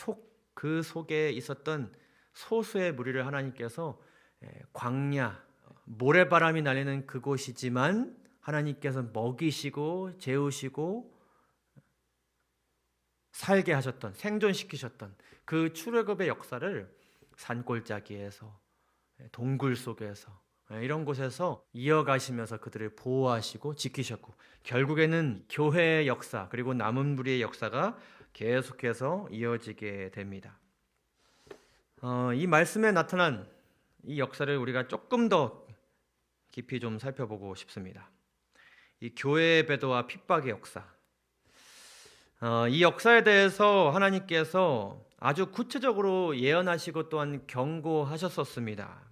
속에 있었던 소수의 무리를 하나님께서 광야, 모래바람이 날리는 그곳이지만 하나님께서 먹이시고 재우시고 살게 하셨던, 생존시키셨던 그 출애굽의 역사를 산골짜기에서, 동굴 속에서, 이런 곳에서 이어가시면서 그들을 보호하시고 지키셨고, 결국에는 교회의 역사 그리고 남은 무리의 역사가 계속해서 이어지게 됩니다. 이 말씀에 나타난 이 역사를 우리가 조금 더 깊이 좀 살펴보고 싶습니다. 이 교회의 배도와 핍박의 역사, 이 역사에 대해서 하나님께서 아주 구체적으로 예언하시고 또한 경고하셨었습니다.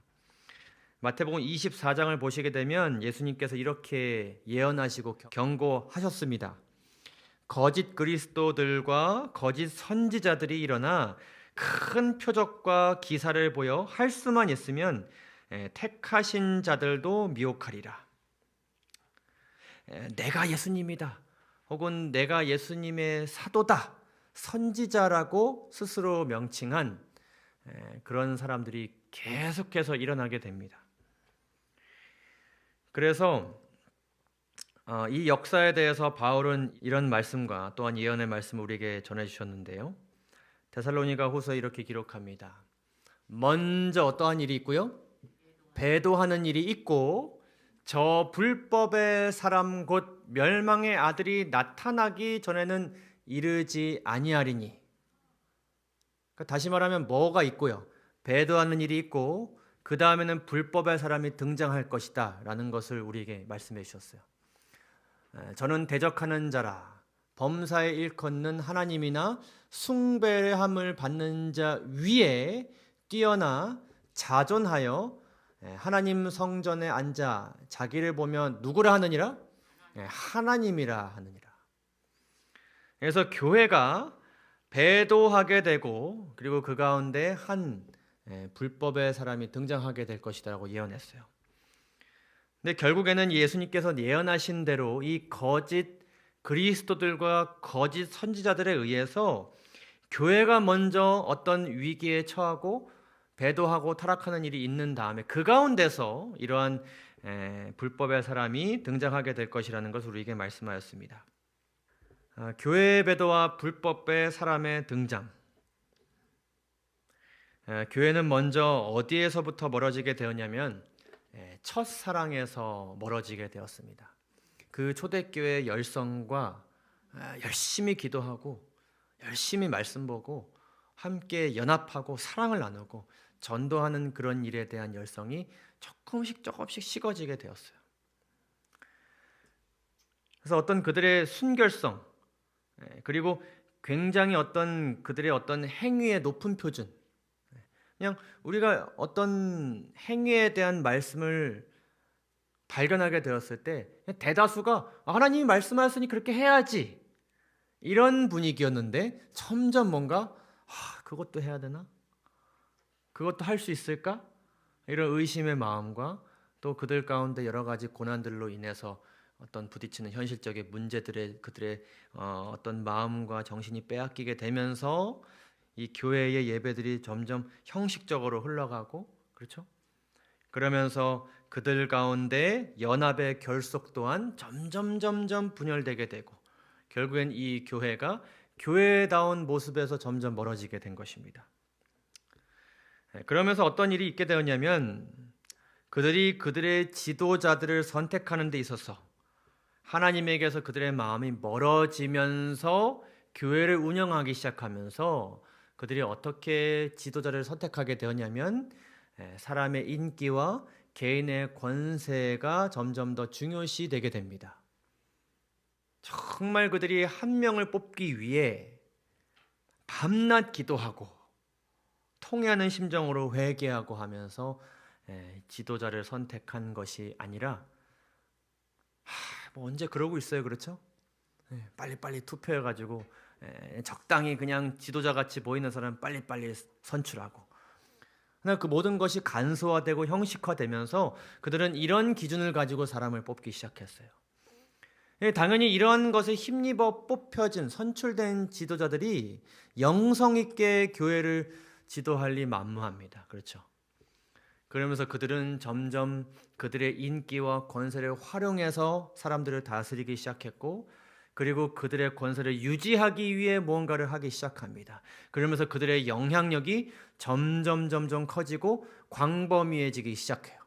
마태복음 24장을 보시게 되면 예수님께서 이렇게 예언하시고 경고하셨습니다. 거짓 그리스도들과 거짓 선지자들이 일어나 큰 표적과 기사를 보여 할 수만 있으면 택하신 자들도 미혹하리라. 내가 예수님이다, 혹은 내가 예수님의 사도다, 선지자라고 스스로 명칭한 그런 사람들이 계속해서 일어나게 됩니다. 그래서 이 역사에 대해서 바울은 이런 말씀과 또한 예언의 말씀을 우리에게 전해주셨는데요. 데살로니가 후서 이렇게 기록합니다. 먼저 어떠한 일이 있고요? 배도하는 일이 있고 저 불법의 사람 곧 멸망의 아들이 나타나기 전에는 이르지 아니하리니. 그러니까 다시 말하면 뭐가 있고요. 배도하는 일이 있고 그 다음에는 불법의 사람이 등장할 것이다 라는 것을 우리에게 말씀해 주셨어요. 저는 대적하는 자라 범사에 일컫는 하나님이나 숭배함을 받는 자 위에 뛰어나 자존하여 하나님 성전에 앉아 자기를 보며 누구라 하느니라? 하나님이라 하느니라. 그래서 교회가 배도하게 되고 그리고 그 가운데 한 불법의 사람이 등장하게 될 것이라고 예언했어요. 근데 결국에는 예수님께서 예언하신 대로 이 거짓 그리스도들과 거짓 선지자들에 의해서 교회가 먼저 어떤 위기에 처하고 배도하고 타락하는 일이 있는 다음에 그 가운데서 이러한 불법의 사람이 등장하게 될 것이라는 것을 우리에게 말씀하였습니다. 교회의 배도와 불법의 사람의 등장. 교회는 먼저 어디에서부터 멀어지게 되었냐면 첫사랑에서 멀어지게 되었습니다. 그 초대교회의 열성과 열심히 기도하고 열심히 말씀 보고 함께 연합하고 사랑을 나누고 전도하는 그런 일에 대한 열성이 조금씩 식어지게 되었어요. 그래서 어떤 그들의 순결성 그리고 굉장히 그들의 어떤 행위의 높은 표준, 그냥 우리가 어떤 행위에 대한 말씀을 발견하게 되었을 때 대다수가 하나님이 말씀하셨으니 그렇게 해야지 이런 분위기였는데 점점 뭔가 그것도 해야 되나? 그것도 할 수 있을까? 이런 의심의 마음과 또 그들 가운데 여러 가지 고난들로 인해서 어떤 부딪히는 현실적인 문제들의 그들의 어떤 마음과 정신이 빼앗기게 되면서 이 교회의 예배들이 점점 형식적으로 흘러가고 그렇죠? 그러면서 그들 가운데 연합의 결속 또한 점점 분열되게 되고 결국엔 이 교회가 교회다운 모습에서 점점 멀어지게 된 것입니다. 그러면서 어떤 일이 있게 되었냐면 그들이 그들의 지도자들을 선택하는 데 있어서 하나님에게서 그들의 마음이 멀어지면서 교회를 운영하기 시작하면서 그들이 어떻게 지도자를 선택하게 되었냐면 사람의 인기와 개인의 권세가 점점 더 중요시 되게 됩니다. 정말 그들이 한 명을 뽑기 위해 밤낮 기도하고 통회하는 심정으로 회개하고 하면서 지도자를 선택한 것이 아니라 뭐 언제 그러고 있어요, 그렇죠? 빨리빨리 투표해가지고 적당히 그냥 지도자같이 보이는 사람 빨리빨리 선출하고 그 모든 것이 간소화되고 형식화되면서 그들은 이런 기준을 가지고 사람을 뽑기 시작했어요. 당연히 이런 것에 힘입어 뽑혀진 선출된 지도자들이 영성 있게 교회를 지도할 리 만무합니다. 그렇죠? 그러면서 그들은 점점 그들의 인기와 권세를 활용해서 사람들을 다스리기 시작했고 그리고 그들의 권세를 유지하기 위해 무언가를 하기 시작합니다. 그러면서 그들의 영향력이 점점 커지고 광범위해지기 시작해요.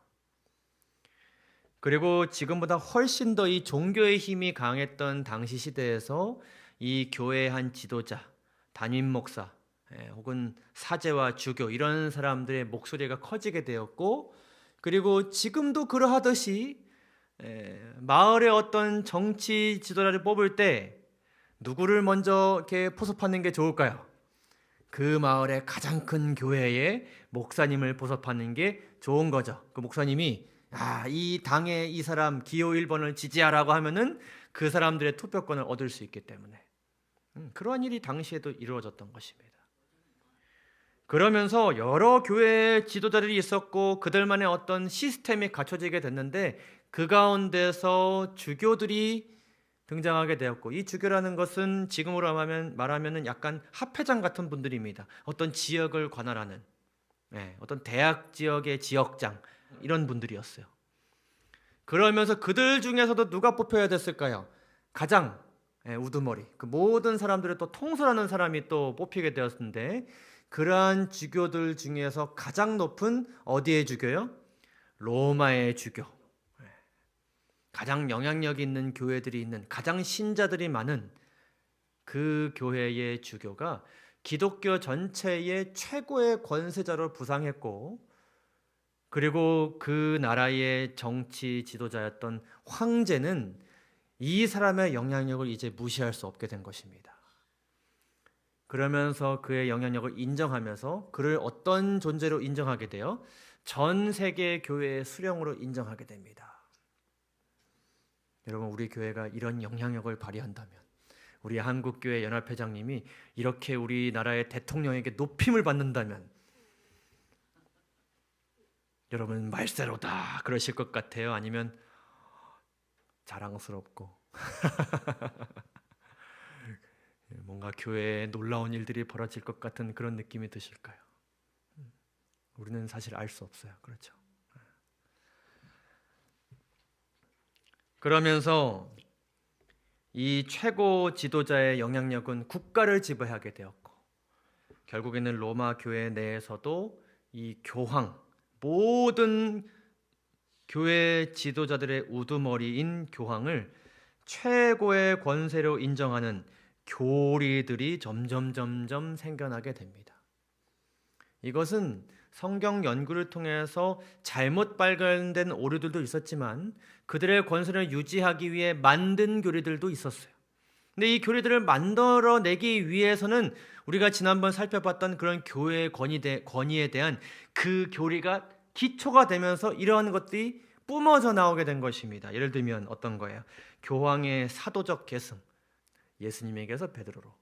그리고 지금보다 훨씬 더 이 종교의 힘이 강했던 당시 시대에서 이 교회의 한 지도자, 담임 목사, 혹은 사제와 주교 이런 사람들의 목소리가 커지게 되었고 그리고 지금도 그러하듯이 마을의 어떤 정치 지도자를 뽑을 때 누구를 먼저 이렇게 포섭하는 게 좋을까요? 그 마을의 가장 큰 교회의 목사님을 포섭하는 게 좋은 거죠. 그 목사님이 이 당의 이 사람 기호 1번을 지지하라고 하면은 그 사람들의 투표권을 얻을 수 있기 때문에 그러한 일이 당시에도 이루어졌던 것입니다. 그러면서 여러 교회 지도자들이 있었고 그들만의 어떤 시스템이 갖춰지게 됐는데 그 가운데서 주교들이 등장하게 되었고 이 주교라는 것은 지금으로 말하면 약간 합회장 같은 분들입니다. 어떤 지역을 관할하는 어떤 대학 지역의 지역장 이런 분들이었어요. 그러면서 그들 중에서도 누가 뽑혀야 됐을까요? 가장 우두머리 그 모든 사람들을 또 통솔하는 사람이 또 뽑히게 되었는데 그러한 주교들 중에서 가장 높은 어디의 주교요? 로마의 주교. 가장 영향력 있는 교회들이 있는 가장 신자들이 많은 그 교회의 주교가 기독교 전체의 최고의 권세자로 부상했고, 그리고 그 나라의 정치 지도자였던 황제는 이 사람의 영향력을 이제 무시할 수 없게 된 것입니다. 그러면서 그의 영향력을 인정하면서 그를 어떤 존재로 인정하게 되어 전 세계 교회의 수령으로 인정하게 됩니다. 여러분, 우리 교회가 이런 영향력을 발휘한다면, 우리 한국교회 연합회장님이 이렇게 우리나라의 대통령에게 높임을 받는다면 여러분 말세로다 그러실 것 같아요? 아니면 자랑스럽고 뭔가 교회에 놀라운 일들이 벌어질 것 같은 그런 느낌이 드실까요? 우리는 사실 알 수 없어요. 그렇죠? 그러면서 이 최고 지도자의 영향력은 국가를 지배하게 되었고, 결국에는 로마 교회 내에서도 이 교황, 모든 교회 지도자들의 우두머리인 교황을 최고의 권세로 인정하는 교리들이 점점 생겨나게 됩니다. 이것은 성경 연구를 통해서 잘못 발견된 오류들도 있었지만 그들의 권세를 유지하기 위해 만든 교리들도 있었어요. 근데 이 교리들을 만들어내기 위해서는 우리가 지난번 살펴봤던 그런 교회의 권위에 대한 그 교리가 기초가 되면서 이러한 것들이 뿜어져 나오게 된 것입니다. 예를 들면 어떤 거예요? 교황의 사도적 계승, 예수님에게서 베드로로,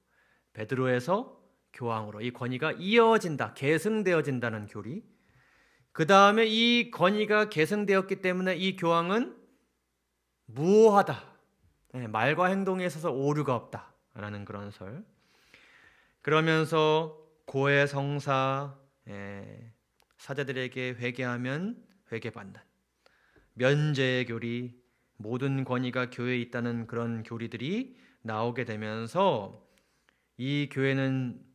베드로에서 교황으로 이 권위가 이어진다, 계승되어진다는 교리. 그 다음에 이 권위가 계승되었기 때문에 이 교황은 무오하다, 말과 행동에 있어서 오류가 없다라는 그런 설. 그러면서 고해 성사, 사제들에게 회개하면 회개받는 면죄의 교리, 모든 권위가 교회에 있다는 그런 교리들이 나오게 되면서 이 교회는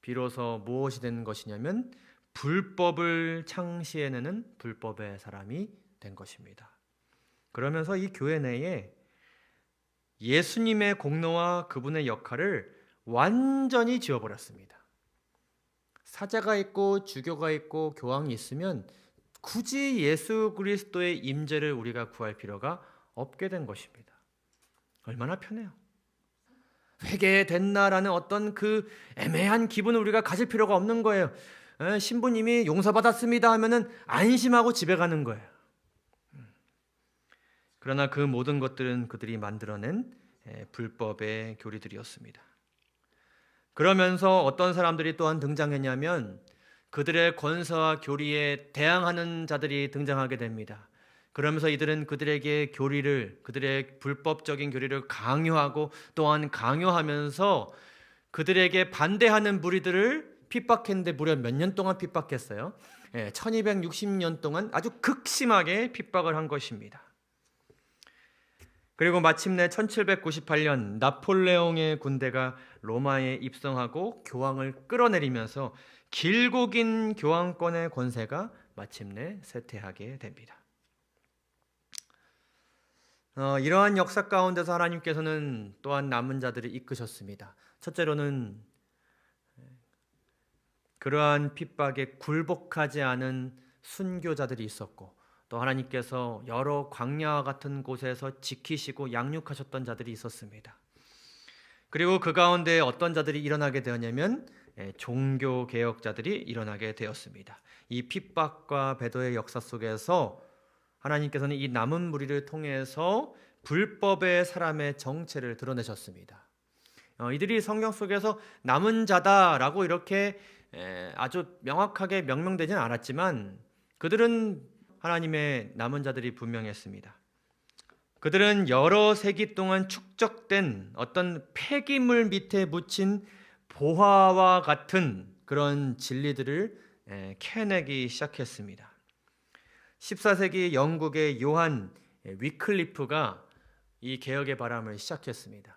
비로소 무엇이 된 것이냐면 불법을 창시해내는 불법의 사람이 된 것입니다. 그러면서 이 교회 내에 예수님의 공로와 그분의 역할을 완전히 지워버렸습니다. 사제가 있고 주교가 있고 교황이 있으면 굳이 예수 그리스도의 임재를 우리가 구할 필요가 없게 된 것입니다. 얼마나 편해요. 회개됐나라는 어떤 그 애매한 기분을 우리가 가질 필요가 없는 거예요. 신부님이 용서받았습니다 하면은 안심하고 집에 가는 거예요. 그러나 그 모든 것들은 그들이 만들어낸 불법의 교리들이었습니다. 그러면서 어떤 사람들이 또한 등장했냐면 그들의 권세와 교리에 대항하는 자들이 등장하게 됩니다. 그러면서 이들은 그들에게 그들의 불법적인 교리를 강요하고 또한 강요하면서 그들에게 반대하는 무리들을 핍박했는데 무려 몇 년 동안 핍박했어요. 1260년 동안 아주 극심하게 핍박을 한 것입니다. 그리고 마침내 1798년 나폴레옹의 군대가 로마에 입성하고 교황을 끌어내리면서 길고 긴 교황권의 권세가 마침내 쇠퇴하게 됩니다. 이러한 역사 가운데서 하나님께서는 또한 남은 자들을 이끄셨습니다. 첫째로는 그러한 핍박에 굴복하지 않은 순교자들이 있었고, 또 하나님께서 여러 광야와 같은 곳에서 지키시고 양육하셨던 자들이 있었습니다. 그리고 그 가운데 어떤 자들이 일어나게 되었냐면 종교 개혁자들이 일어나게 되었습니다. 이 핍박과 배도의 역사 속에서 하나님께서는 이 남은 무리를 통해서 불법의 사람의 정체를 드러내셨습니다. 이들이 성경 속에서 남은 자다라고 이렇게 아주 명확하게 명명되지는 않았지만 그들은 하나님의 남은 자들이 분명했습니다. 그들은 여러 세기 동안 축적된 어떤 폐기물 밑에 묻힌 보화와 같은 그런 진리들을 캐내기 시작했습니다. 14세기 영국의 요한 위클리프가 이 개혁의 바람을 시작했습니다.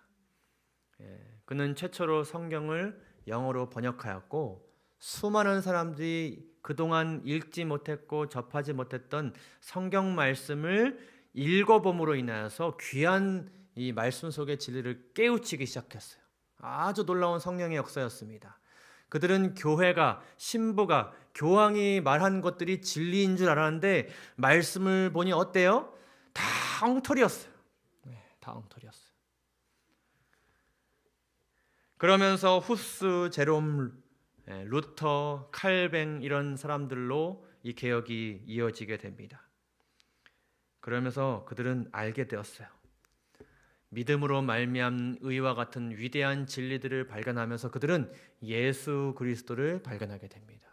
그는 최초로 성경을 영어로 번역하였고 수많은 사람들이 그동안 읽지 못했고 접하지 못했던 성경 말씀을 읽어봄으로 인하여서 귀한 이 말씀 속의 진리를 깨우치기 시작했어요. 아주 놀라운 성령의 역사였습니다. 그들은 교회가, 신부가, 교황이 말한 것들이 진리인 줄 알았는데 말씀을 보니 어때요? 다 엉터리였어요. 다 엉터리였어요. 그러면서 후스, 제롬, 루터, 칼뱅 이런 사람들로 이 개혁이 이어지게 됩니다. 그러면서 그들은 알게 되었어요. 믿음으로 말미암은 의와 같은 위대한 진리들을 발견하면서 그들은 예수 그리스도를 발견하게 됩니다.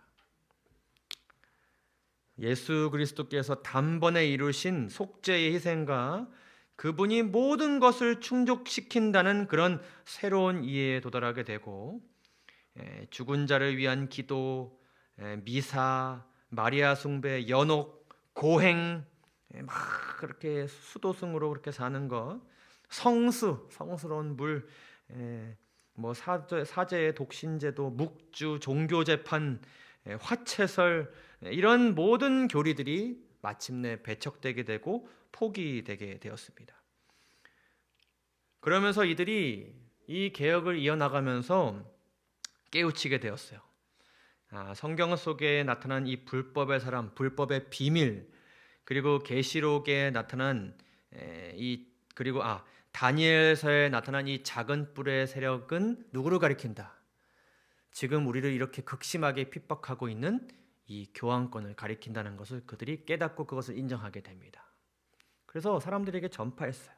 예수 그리스도께서 단번에 이루신 속죄의 희생과 그분이 모든 것을 충족시킨다는 그런 새로운 이해에 도달하게 되고, 죽은 자를 위한 기도, 미사, 마리아 숭배, 연옥, 고행, 막 그렇게 수도승으로 그렇게 사는 것, 성수, 성스러운 물, 뭐 사제의 독신제도, 묵주, 종교재판, 화채설, 이런 모든 교리들이 마침내 배척되게 되고 포기되게 되었습니다. 그러면서 이들이 이 개혁을 이어나가면서 깨우치게 되었어요. 성경 속에 나타난 이 불법의 사람, 불법의 비밀, 그리고 계시록에 나타난 다니엘서에 나타난 이 작은 뿔의 세력은 누구를 가리킨다? 지금 우리를 이렇게 극심하게 핍박하고 있는 이 교황권을 가리킨다는 것을 그들이 깨닫고 그것을 인정하게 됩니다. 그래서 사람들에게 전파했어요.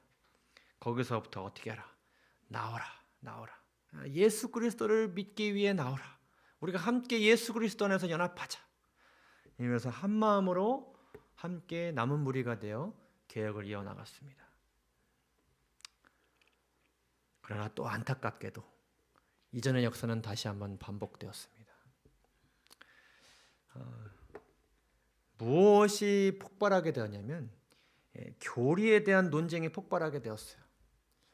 거기서부터 어떻게 하라? 나오라, 나오라. 예수 그리스도를 믿기 위해 나오라. 우리가 함께 예수 그리스도 안에서 연합하자. 이러면서 한 마음으로 함께 남은 무리가 되어 개혁을 이어나갔습니다. 그러나 또 안타깝게도 이전의 역사는 다시 한번 반복되었습니다. 무엇이 폭발하게 되었냐면 교리에 대한 논쟁이 폭발하게 되었어요.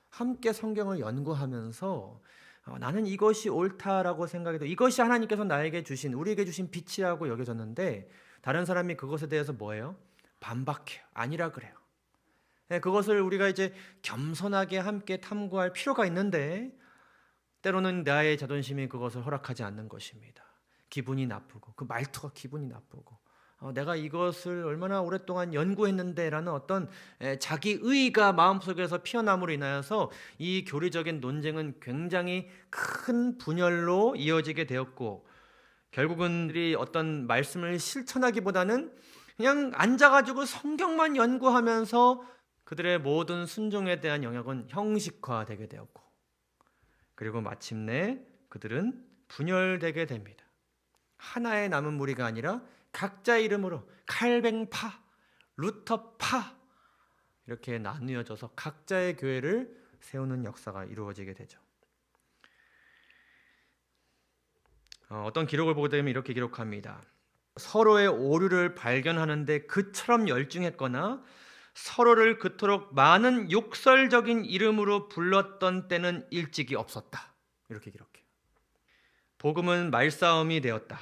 함께 성경을 연구하면서 나는 이것이 옳다라고 생각해도 이것이 하나님께서 나에게 주신, 우리에게 주신 빛이라고 여겨졌는데 다른 사람이 그것에 대해서 뭐예요? 반박해요. 아니라 그래요. 그것을 우리가 이제 겸손하게 함께 탐구할 필요가 있는데 때로는 나의 자존심이 그것을 허락하지 않는 것입니다. 기분이 나쁘고 그 말투가 기분이 나쁘고 내가 이것을 얼마나 오랫동안 연구했는데 라는 어떤 자기의가 마음속에서 피어남으로 인하여서 이 교리적인 논쟁은 굉장히 큰 분열로 이어지게 되었고, 결국은 우리 어떤 말씀을 실천하기보다는 그냥 앉아가지고 성경만 연구하면서 그들의 모든 순종에 대한 영역은 형식화되게 되었고, 그리고 마침내 그들은 분열되게 됩니다. 하나의 남은 무리가 아니라 각자의 이름으로 칼뱅파, 루터파 이렇게 나뉘어져서 각자의 교회를 세우는 역사가 이루어지게 되죠. 어떤 기록을 보게 되면 이렇게 기록합니다. 서로의 오류를 발견하는데 그처럼 열중했거나 서로를 그토록 많은 욕설적인 이름으로 불렀던 때는 일찍이 없었다. 이렇게 기록해요. 복음은 말싸움이 되었다.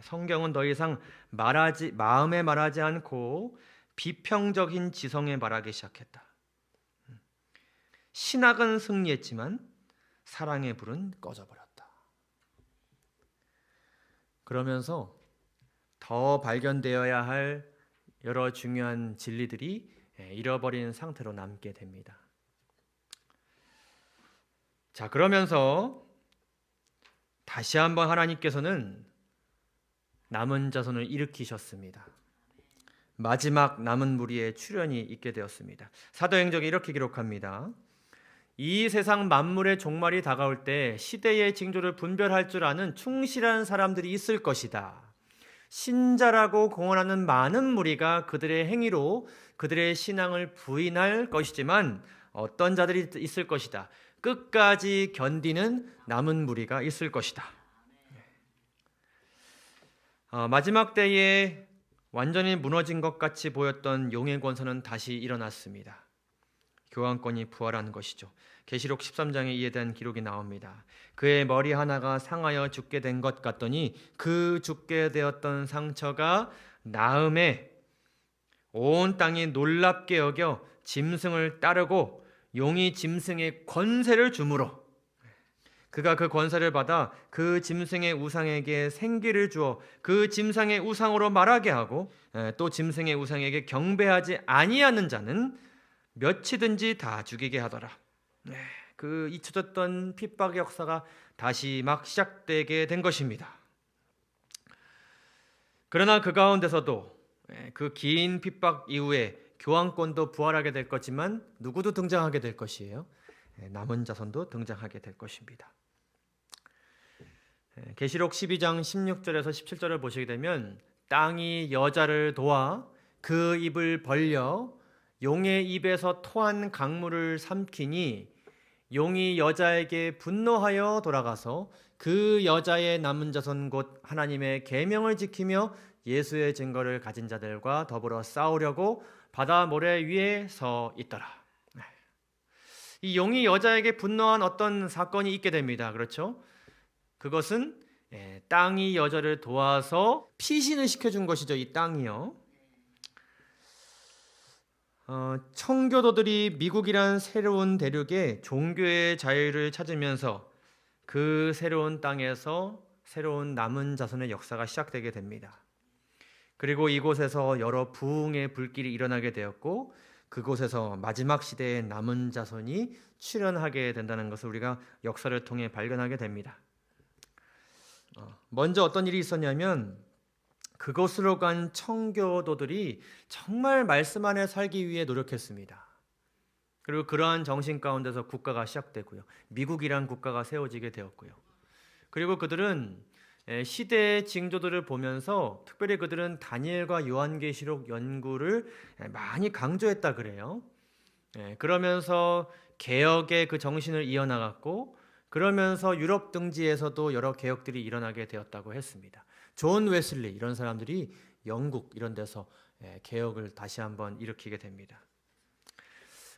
성경은 더 이상 마음에 말하지 않고 비평적인 지성에 말하기 시작했다. 신학은 승리했지만 사랑의 불은 꺼져버렸다. 그러면서 더 발견되어야 할 여러 중요한 진리들이 잃어버린 상태로 남게 됩니다. 자, 그러면서 다시 한번 하나님께서는 남은 자손을 일으키셨습니다. 마지막 남은 무리의 출현이 있게 되었습니다. 사도행전이 이렇게 기록합니다. 이 세상 만물의 종말이 다가올 때 시대의 징조를 분별할 줄 아는 충실한 사람들이 있을 것이다. 신자라고 공언하는 많은 무리가 그들의 행위로 그들의 신앙을 부인할 것이지만 어떤 자들이 있을 것이다. 끝까지 견디는 남은 무리가 있을 것이다. 마지막 때에 완전히 무너진 것 같이 보였던 용의 권세는 다시 일어났습니다. 교황권이 부활한 것이죠. 계시록 13장에 이에 대한 기록이 나옵니다. 그의 머리 하나가 상하여 죽게 된 것 같더니 그 죽게 되었던 상처가 나음에 온 땅이 놀랍게 여겨 짐승을 따르고 용이 짐승의 권세를 주므로, 그가 그 권세를 받아 그 짐승의 우상에게 생기를 주어 그 짐승의 우상으로 말하게 하고 또 짐승의 우상에게 경배하지 아니하는 자는 몇이든지 다 죽이게 하더라. 그 잊혀졌던 핍박의 역사가 다시 막 시작되게 된 것입니다. 그러나 그 가운데서도 그 긴 핍박 이후에 교황권도 부활하게 될 거지만 누구도 등장하게 될 것이에요. 남은 자손도 등장하게 될 것입니다. 계시록 12장 16절에서 17절을 보시게 되면 땅이 여자를 도와 그 입을 벌려 용의 입에서 토한 강물을 삼키니 용이 여자에게 분노하여 돌아가서 그 여자의 남은 자손 곧 하나님의 계명을 지키며 예수의 증거를 가진 자들과 더불어 싸우려고 바다 모래 위에 서 있더라. 이 용이 여자에게 분노한 어떤 사건이 있게 됩니다. 그렇죠? 그것은 땅이 여자를 도와서 피신을 시켜준 것이죠. 이 땅이요. 청교도들이 미국이란 새로운 대륙에 종교의 자유를 찾으면서 그 새로운 땅에서 새로운 남은 자손의 역사가 시작되게 됩니다. 그리고 이곳에서 여러 부흥의 불길이 일어나게 되었고 그곳에서 마지막 시대의 남은 자손이 출현하게 된다는 것을 우리가 역사를 통해 발견하게 됩니다. 먼저 어떤 일이 있었냐면 그곳으로 간 청교도들이 정말 말씀 안에 살기 위해 노력했습니다. 그리고 그러한 정신 가운데서 국가가 시작되고요. 미국이란 국가가 세워지게 되었고요. 그리고 그들은 시대의 징조들을 보면서 특별히 그들은 다니엘과 요한계시록 연구를 많이 강조했다 그래요. 그러면서 개혁의 그 정신을 이어나갔고 그러면서 유럽 등지에서도 여러 개혁들이 일어나게 되었다고 했습니다. 존 웨슬리 이런 사람들이 영국 이런 데서 개혁을 다시 한번 일으키게 됩니다.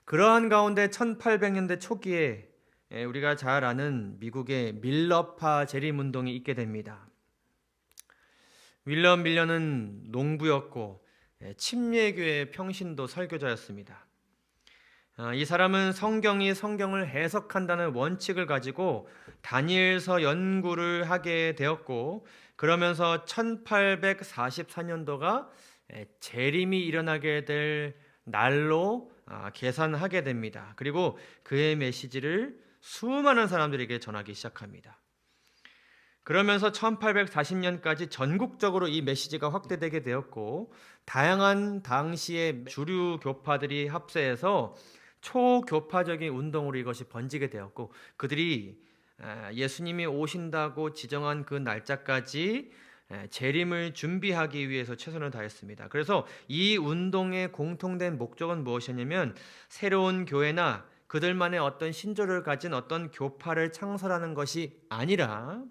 그러한 가운데 1800년대 초기에 우리가 잘 아는 미국의 밀러파 재림운동이 있게 됩니다. 윌럼 밀러는 농부였고 침례교회 평신도 설교자였습니다. 이 사람은 성경이 성경을 해석한다는 원칙을 가지고 다니엘서 연구를 하게 되었고 그러면서 1844년도가 재림이 일어나게 될 날로 계산하게 됩니다. 그리고 그의 메시지를 수많은 사람들에게 전하기 시작합니다. 그러면서 1840년까지 전국적으로 이 메시지가 확대되게 되었고 다양한 당시의 주류 교파들이 합세해서 초교파적인 운동으로 이것이 번지게 되었고 그들이 예수님이 오신다고 지정한 그 날짜까지 재림을 준비하기 위해서 최선을 다했습니다. 그래서 이 운동의 공통된 목적은 무엇이냐면 새로운 교회나 그들만의 어떤 신조를 가진 어떤 교파를 창설하는 것이 아니라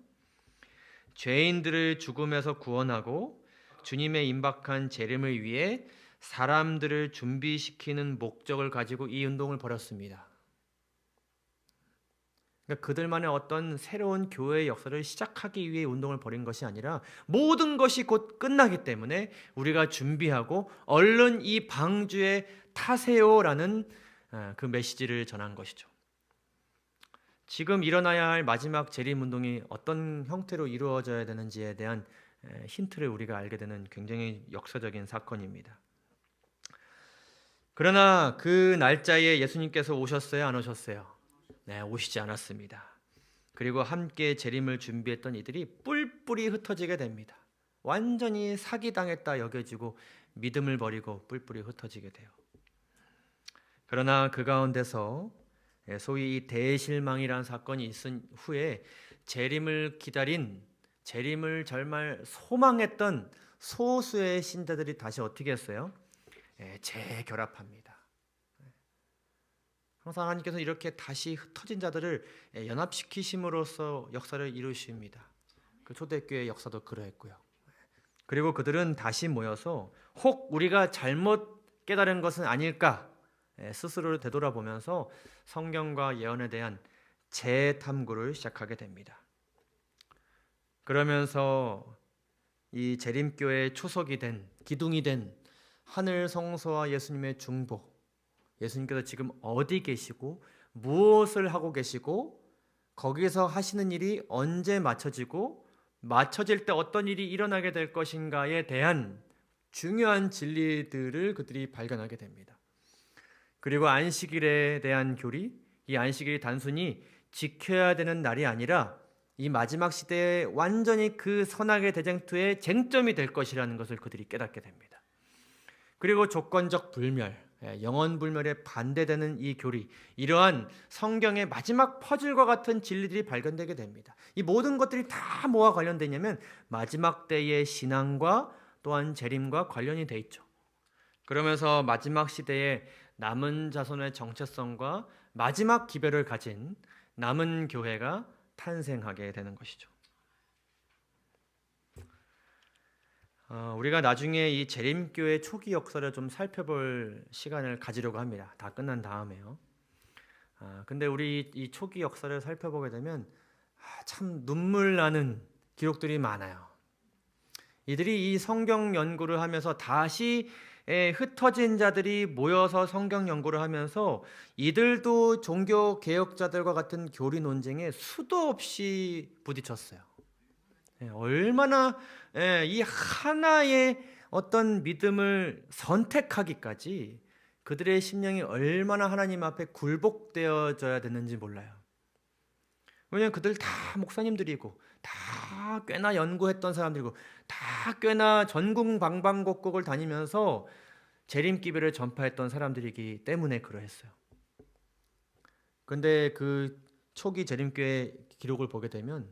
죄인들을 죽음에서 구원하고 주님의 임박한 재림을 위해 사람들을 준비시키는 목적을 가지고 이 운동을 벌였습니다. 그러니까 그들만의 어떤 새로운 교회의 역사를 시작하기 위해 운동을 벌인 것이 아니라 모든 것이 곧 끝나기 때문에 우리가 준비하고 얼른 이 방주에 타세요라는 그 메시지를 전한 것이죠. 지금 일어나야 할 마지막 재림운동이 어떤 형태로 이루어져야 되는지에 대한 힌트를 우리가 알게 되는 굉장히 역사적인 사건입니다. 그러나 그 날짜에 예수님께서 오셨어요? 안 오셨어요? 네, 오시지 않았습니다. 그리고 함께 재림을 준비했던 이들이 뿔뿔이 흩어지게 됩니다. 완전히 사기당했다 여겨지고 믿음을 버리고 뿔뿔이 흩어지게 돼요. 그러나 그 가운데서 소위 이 대실망이라는 사건이 있은 후에 재림을 기다린 재림을 정말 소망했던 소수의 신자들이 다시 어떻게 했어요? 재결합합니다. 항상 하나님께서 이렇게 다시 흩어진 자들을 연합시키심으로써 역사를 이루십니다. 그 초대교회 역사도 그러했고요. 그리고 그들은 다시 모여서 혹 우리가 잘못 깨달은 것은 아닐까 스스로를 되돌아보면서 성경과 예언에 대한 재탐구를 시작하게 됩니다. 그러면서 이 재림교회의 초석이 된 기둥이 된 하늘 성소와 예수님의 중보, 예수님께서 지금 어디 계시고 무엇을 하고 계시고 거기서 하시는 일이 언제 맞춰지고 맞춰질 때 어떤 일이 일어나게 될 것인가에 대한 중요한 진리들을 그들이 발견하게 됩니다. 그리고 안식일에 대한 교리, 이 안식일이 단순히 지켜야 되는 날이 아니라 이 마지막 시대에 완전히 그 선악의 대쟁투의 쟁점이 될 것이라는 것을 그들이 깨닫게 됩니다. 그리고 조건적 불멸, 영원 불멸에 반대되는 이 교리, 이러한 성경의 마지막 퍼즐과 같은 진리들이 발견되게 됩니다. 이 모든 것들이 다 뭐와 관련되냐면 마지막 때의 신앙과 또한 재림과 관련이 돼 있죠. 그러면서 마지막 시대에 남은 자손의 정체성과 마지막 기별을 가진 남은 교회가 탄생하게 되는 것이죠. 우리가 나중에 이 재림교회 초기 역사를 좀 살펴볼 시간을 가지려고 합니다. 다 끝난 다음에요. 근데 우리 이 초기 역사를 살펴보게 되면 참 눈물 나는 기록들이 많아요. 이들이 이 성경 연구를 하면서 다시 흩어진 자들이 모여서 성경 연구를 하면서 이들도 종교 개혁자들과 같은 교리 논쟁에 수도 없이 부딪혔어요. 얼마나 이 하나의 어떤 믿음을 선택하기까지 그들의 심령이 얼마나 하나님 앞에 굴복되어져야 되는지 몰라요. 왜냐하면 그들 다 목사님들이고 다 꽤나 연구했던 사람들이고 다 꽤나 전국 방방곡곡을 다니면서 재림기별을 전파했던 사람들이기 때문에 그러했어요. 그런데 그 초기 재림교회 기록을 보게 되면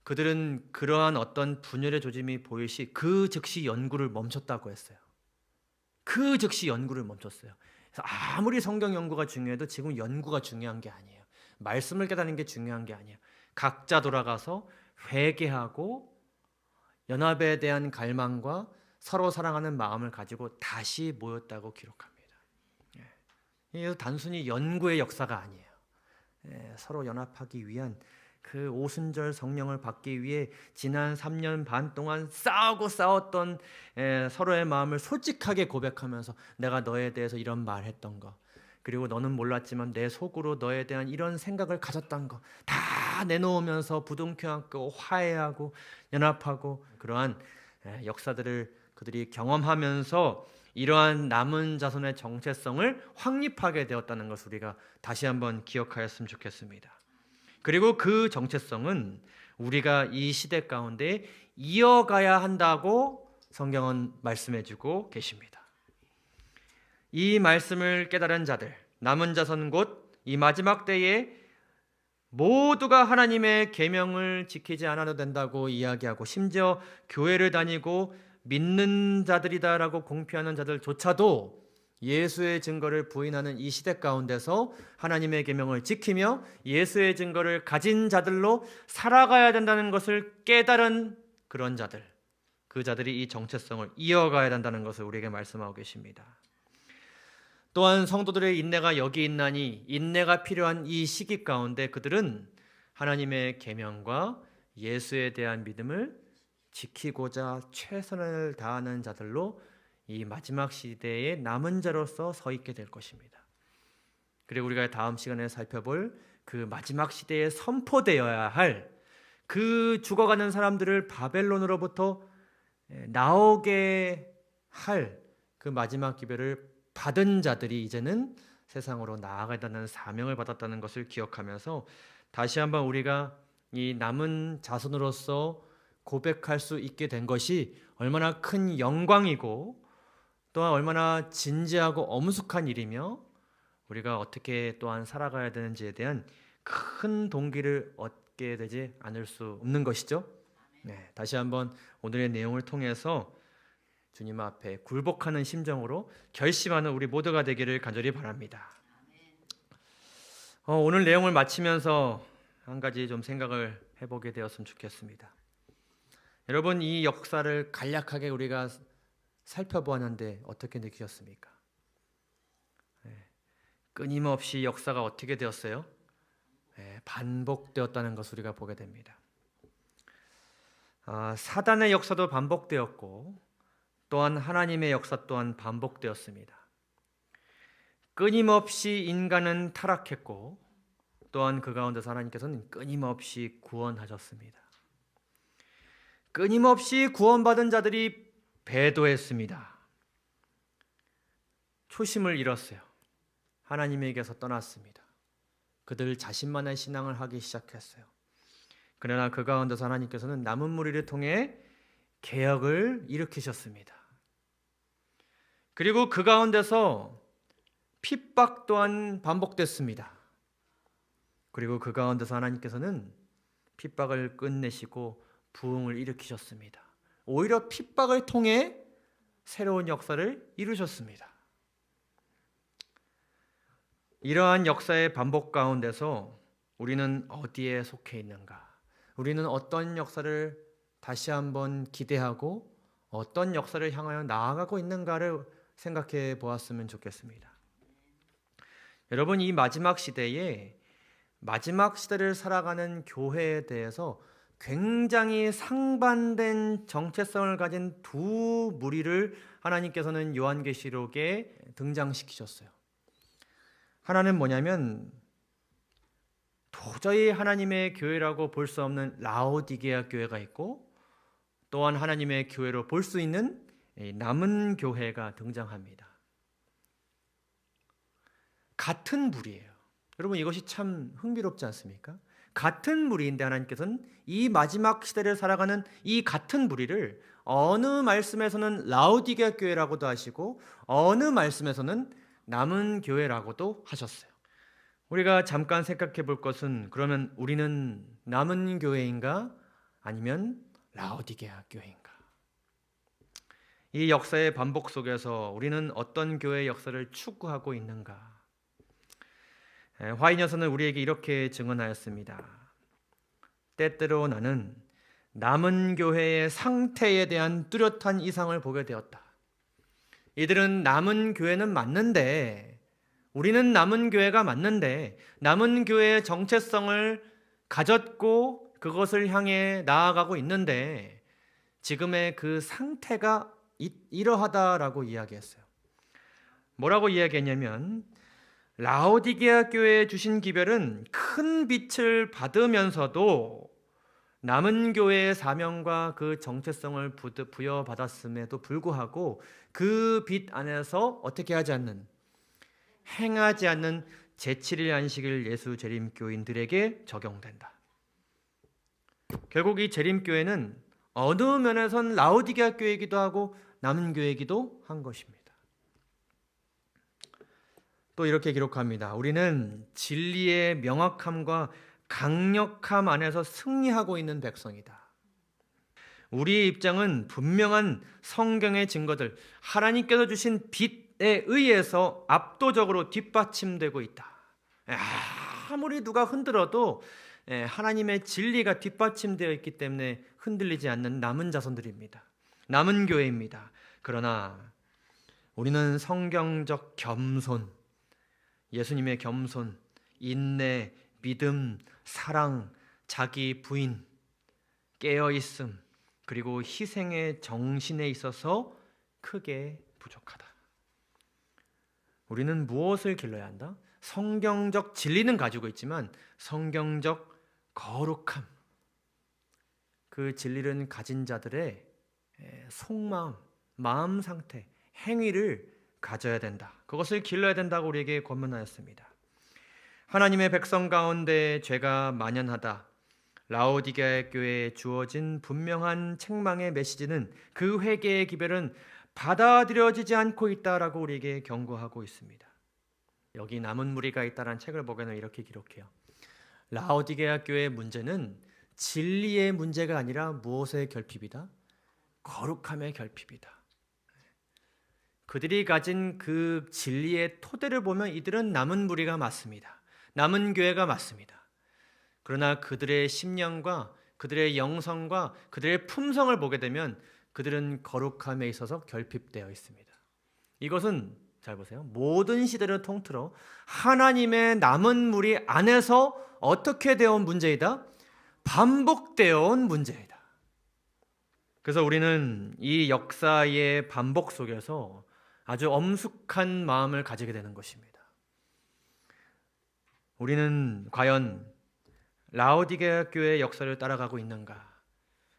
그들은 그러한 어떤 분열의 조짐이 보이시 그 즉시 연구를 멈췄다고 했어요. 그 즉시 연구를 멈췄어요. 그래서 아무리 성경 연구가 중요해도 지금 연구가 중요한 게 아니에요. 말씀을 깨닫는 게 중요한 게 아니에요. 각자 돌아가서 회개하고 연합에 대한 갈망과 서로 사랑하는 마음을 가지고 다시 모였다고 기록합니다. 이게 단순히 연구의 역사가 아니에요. 서로 연합하기 위한 그 오순절 성령을 받기 위해 지난 3년 반 동안 싸웠던 서로의 마음을 솔직하게 고백하면서 내가 너에 대해서 이런 말했던 거, 그리고 너는 몰랐지만 내 속으로 너에 대한 이런 생각을 가졌던 거 다 내놓으면서 부둥켜안고 화해하고 연합하고 그러한 역사들을 그들이 경험하면서 이러한 남은 자손의 정체성을 확립하게 되었다는 것을 우리가 다시 한번 기억하였으면 좋겠습니다. 그리고 그 정체성은 우리가 이 시대 가운데 이어가야 한다고 성경은 말씀해주고 계십니다. 이 말씀을 깨달은 자들, 남은 자손 곧 이 마지막 때에 모두가 하나님의 계명을 지키지 않아도 된다고 이야기하고 심지어 교회를 다니고 믿는 자들이다라고 공표하는 자들조차도 예수의 증거를 부인하는 이 시대 가운데서 하나님의 계명을 지키며 예수의 증거를 가진 자들로 살아가야 된다는 것을 깨달은 그런 자들, 그 자들이 이 정체성을 이어가야 된다는 것을 우리에게 말씀하고 계십니다. 또한 성도들의 인내가 여기 있나니 인내가 필요한 이 시기 가운데 그들은 하나님의 계명과 예수에 대한 믿음을 지키고자 최선을 다하는 자들로 이 마지막 시대의 남은 자로서 서 있게 될 것입니다. 그리고 우리가 다음 시간에 살펴볼 그 마지막 시대에 선포되어야 할 그 죽어가는 사람들을 바벨론으로부터 나오게 할 그 마지막 기별을 받은 자들이 이제는 세상으로 나아가다는 사명을 받았다는 것을 기억하면서 다시 한번 우리가 이 남은 자손으로서 고백할 수 있게 된 것이 얼마나 큰 영광이고 또한 얼마나 진지하고 엄숙한 일이며 우리가 어떻게 또한 살아가야 되는지에 대한 큰 동기를 얻게 되지 않을 수 없는 것이죠. 다시 한번 오늘의 내용을 통해서 주님 앞에 굴복하는 심정으로 결심하는 우리 모두가 되기를 간절히 바랍니다. 오늘 내용을 마치면서 한 가지 좀 생각을 해보게 되었으면 좋겠습니다. 여러분, 이 역사를 간략하게 우리가 살펴보았는데 어떻게 느끼셨습니까? 끊임없이 역사가 어떻게 되었어요? 반복되었다는 것을 우리가 보게 됩니다. 사단의 역사도 반복되었고 또한 하나님의 역사 또한 반복되었습니다. 끊임없이 인간은 타락했고 또한 그 가운데서 하나님께서는 끊임없이 구원하셨습니다. 끊임없이 구원받은 자들이 배도했습니다. 초심을 잃었어요. 하나님에게서 떠났습니다. 그들 자신만의 신앙을 하기 시작했어요. 그러나 그 가운데서 하나님께서는 남은 무리를 통해 개혁을 일으키셨습니다. 그리고 그 가운데서 핍박 또한 반복됐습니다. 그리고 그 가운데서 하나님께서는 핍박을 끝내시고 부흥을 일으키셨습니다. 오히려 핍박을 통해 새로운 역사를 이루셨습니다. 이러한 역사의 반복 가운데서 우리는 어디에 속해 있는가? 우리는 어떤 역사를 다시 한번 기대하고 어떤 역사를 향하여 나아가고 있는가를 생각해 보았으면 좋겠습니다. 여러분, 이 마지막 시대에 마지막 시대를 살아가는 교회에 대해서 굉장히 상반된 정체성을 가진 두 무리를 하나님께서는 요한계시록에 등장시키셨어요. 하나는 뭐냐면 도저히 하나님의 교회라고 볼 수 없는 라오디게아 교회가 있고, 또한 하나님의 교회로 볼 수 있는 남은 교회가 등장합니다. 같은 무리예요. 여러분, 이것이 참 흥미롭지 않습니까? 같은 무리인데 하나님께서는 이 마지막 시대를 살아가는 이 같은 무리를 어느 말씀에서는 라오디게아 교회라고도 하시고 어느 말씀에서는 남은 교회라고도 하셨어요. 우리가 잠깐 생각해 볼 것은, 그러면 우리는 남은 교회인가 아니면 라오디게아 교회인가? 이 역사의 반복 속에서 우리는 어떤 교회의 역사를 추구하고 있는가? 화인여서는 우리에게 이렇게 증언하였습니다. 때때로 나는 남은 교회의 상태에 대한 뚜렷한 이상을 보게 되었다. 이들은 남은 교회는 맞는데, 우리는 남은 교회가 맞는데 남은 교회의 정체성을 가졌고 그것을 향해 나아가고 있는데 지금의 그 상태가 이러하다라고 이야기했어요. 뭐라고 이야기했냐면, 라오디게아 교회에 주신 기별은 큰 빛을 받으면서도 남은 교회의 사명과 그 정체성을 부여받았음에도 불구하고 그 빛 안에서 어떻게 하지 않는, 행하지 않는 제7일 안식일 예수 재림교인들에게 적용된다. 결국 이 재림교회는 어느 면에선 라오디게아 교회이기도 하고 남은 교회이기도 한 것입니다. 또 이렇게 기록합니다. 우리는 진리의 명확함과 강력함 안에서 승리하고 있는 백성이다. 우리의 입장은 분명한 성경의 증거들, 하나님께서 주신 빛에 의해서 압도적으로 뒷받침되고 있다. 아무리 누가 흔들어도 하나님의 진리가 뒷받침되어 있기 때문에 흔들리지 않는 남은 자손들입니다. 남은 교회입니다. 그러나 우리는 성경적 겸손, 예수님의 겸손, 인내, 믿음, 사랑, 자기 부인, 깨어있음, 그리고 희생의 정신에 있어서 크게 부족하다. 우리는 무엇을 길러야 한다? 성경적 진리는 가지고 있지만 성경적 거룩함, 그 진리를 가진 자들의 속마음, 마음 상태, 행위를 가져야 된다. 그것을 길러야 된다고 우리에게 권면하였습니다. 하나님의 백성 가운데 죄가 만연하다. 라오디게아 교회에 주어진 분명한 책망의 메시지는, 그 회개의 기별은 받아들여지지 않고 있다라고 우리에게 경고하고 있습니다. 여기 남은 무리가 있다라는 책을 보게는 이렇게 기록해요. 라오디게아 교회의 문제는 진리의 문제가 아니라 무엇의 결핍이다? 거룩함의 결핍이다. 그들이 가진 그 진리의 토대를 보면 이들은 남은 무리가 맞습니다. 남은 교회가 맞습니다. 그러나 그들의 심령과 그들의 영성과 그들의 품성을 보게 되면 그들은 거룩함에 있어서 결핍되어 있습니다. 이것은 잘 보세요. 모든 시대를 통틀어 하나님의 남은 무리 안에서 어떻게 되어 온 문제이다? 반복되어 온 문제이다. 그래서 우리는 이 역사의 반복 속에서 아주 엄숙한 마음을 가지게 되는 것입니다. 우리는 과연 라오디게아 교회의 역사를 따라가고 있는가?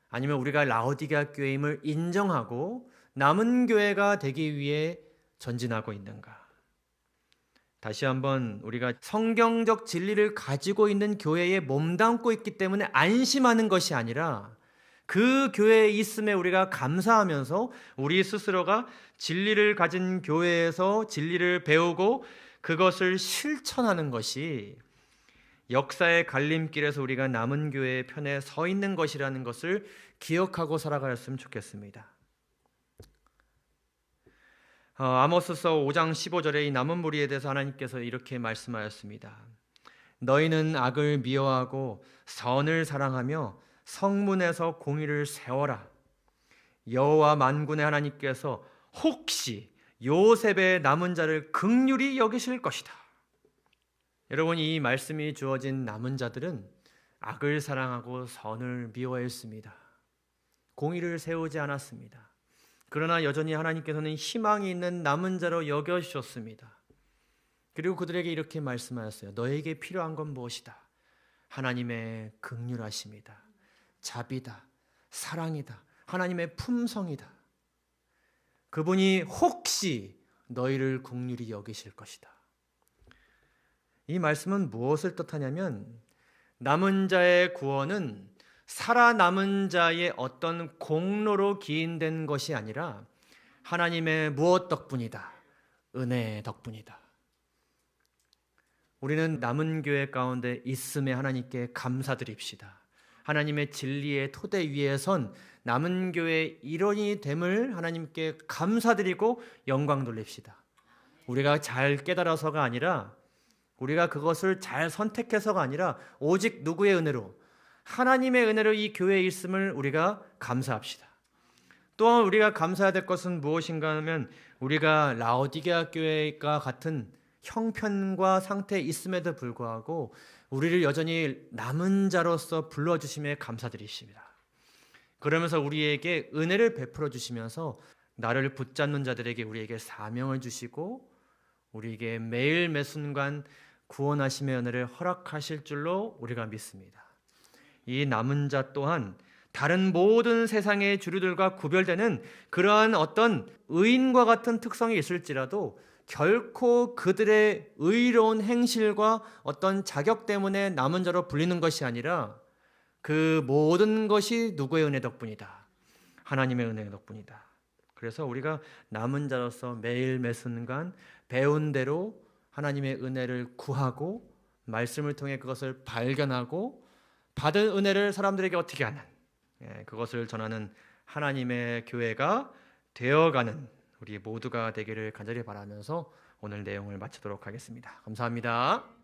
아니면 우리가 라오디게아 교회임을 인정하고 남은 교회가 되기 위해 전진하고 있는가? 다시 한번 우리가 성경적 진리를 가지고 있는 교회에 몸담고 있기 때문에 안심하는 것이 아니라 그 교회에 있음에 우리가 감사하면서 우리 스스로가 진리를 가진 교회에서 진리를 배우고 그것을 실천하는 것이 역사의 갈림길에서 우리가 남은 교회의 편에 서 있는 것이라는 것을 기억하고 살아가셨으면 좋겠습니다. 아모스서 5장 15절에 이 남은 무리에 대해서 하나님께서 이렇게 말씀하였습니다. 너희는 악을 미워하고 선을 사랑하며 성문에서 공의를 세워라. 여호와 만군의 하나님께서 혹시 요셉의 남은 자를 긍휼히 여기실 것이다. 여러분, 이 말씀이 주어진 남은 자들은 악을 사랑하고 선을 미워했습니다. 공의를 세우지 않았습니다. 그러나 여전히 하나님께서는 희망이 있는 남은 자로 여겨주셨습니다. 그리고 그들에게 이렇게 말씀하셨어요. 너에게 필요한 건 무엇이다? 하나님의 긍휼하심이다. 자비다. 사랑이다. 하나님의 품성이다. 그분이 혹시 너희를 긍휼히 여기실 것이다. 이 말씀은 무엇을 뜻하냐면 남은 자의 구원은 살아남은 자의 어떤 공로로 기인된 것이 아니라 하나님의 무엇 덕분이다? 은혜 덕분이다. 우리는 남은 교회 가운데 있음에 하나님께 감사드립시다. 하나님의 진리의 토대 위에 선 남은 교회의 일원이 됨을 하나님께 감사드리고 영광 돌립시다. 우리가 잘 깨달아서가 아니라 우리가 그것을 잘 선택해서가 아니라 오직 누구의 은혜로? 하나님의 은혜로 이 교회에 있음을 우리가 감사합시다. 또한 우리가 감사해야 될 것은 무엇인가 하면 우리가 라오디게아 교회와 같은 형편과 상태에 있음에도 불구하고 우리를 여전히 남은 자로서 불러주심에 감사드리십니다. 그러면서 우리에게 은혜를 베풀어 주시면서 나를 붙잡는 자들에게 우리에게 사명을 주시고 우리에게 매일 매 순간 구원하심의 은혜를 허락하실 줄로 우리가 믿습니다. 이 남은 자 또한 다른 모든 세상의 주류들과 구별되는 그러한 어떤 의인과 같은 특성이 있을지라도 결코 그들의 의로운 행실과 어떤 자격 때문에 남은 자로 불리는 것이 아니라 그 모든 것이 누구의 은혜 덕분이다? 하나님의 은혜 덕분이다. 그래서 우리가 남은 자로서 매일 매 순간 배운 대로 하나님의 은혜를 구하고 말씀을 통해 그것을 발견하고 받은 은혜를 사람들에게 어떻게 하는 그것을 전하는 하나님의 교회가 되어가는 우리 모두가 되기를 간절히 바라면서 오늘 내용을 마치도록 하겠습니다. 감사합니다.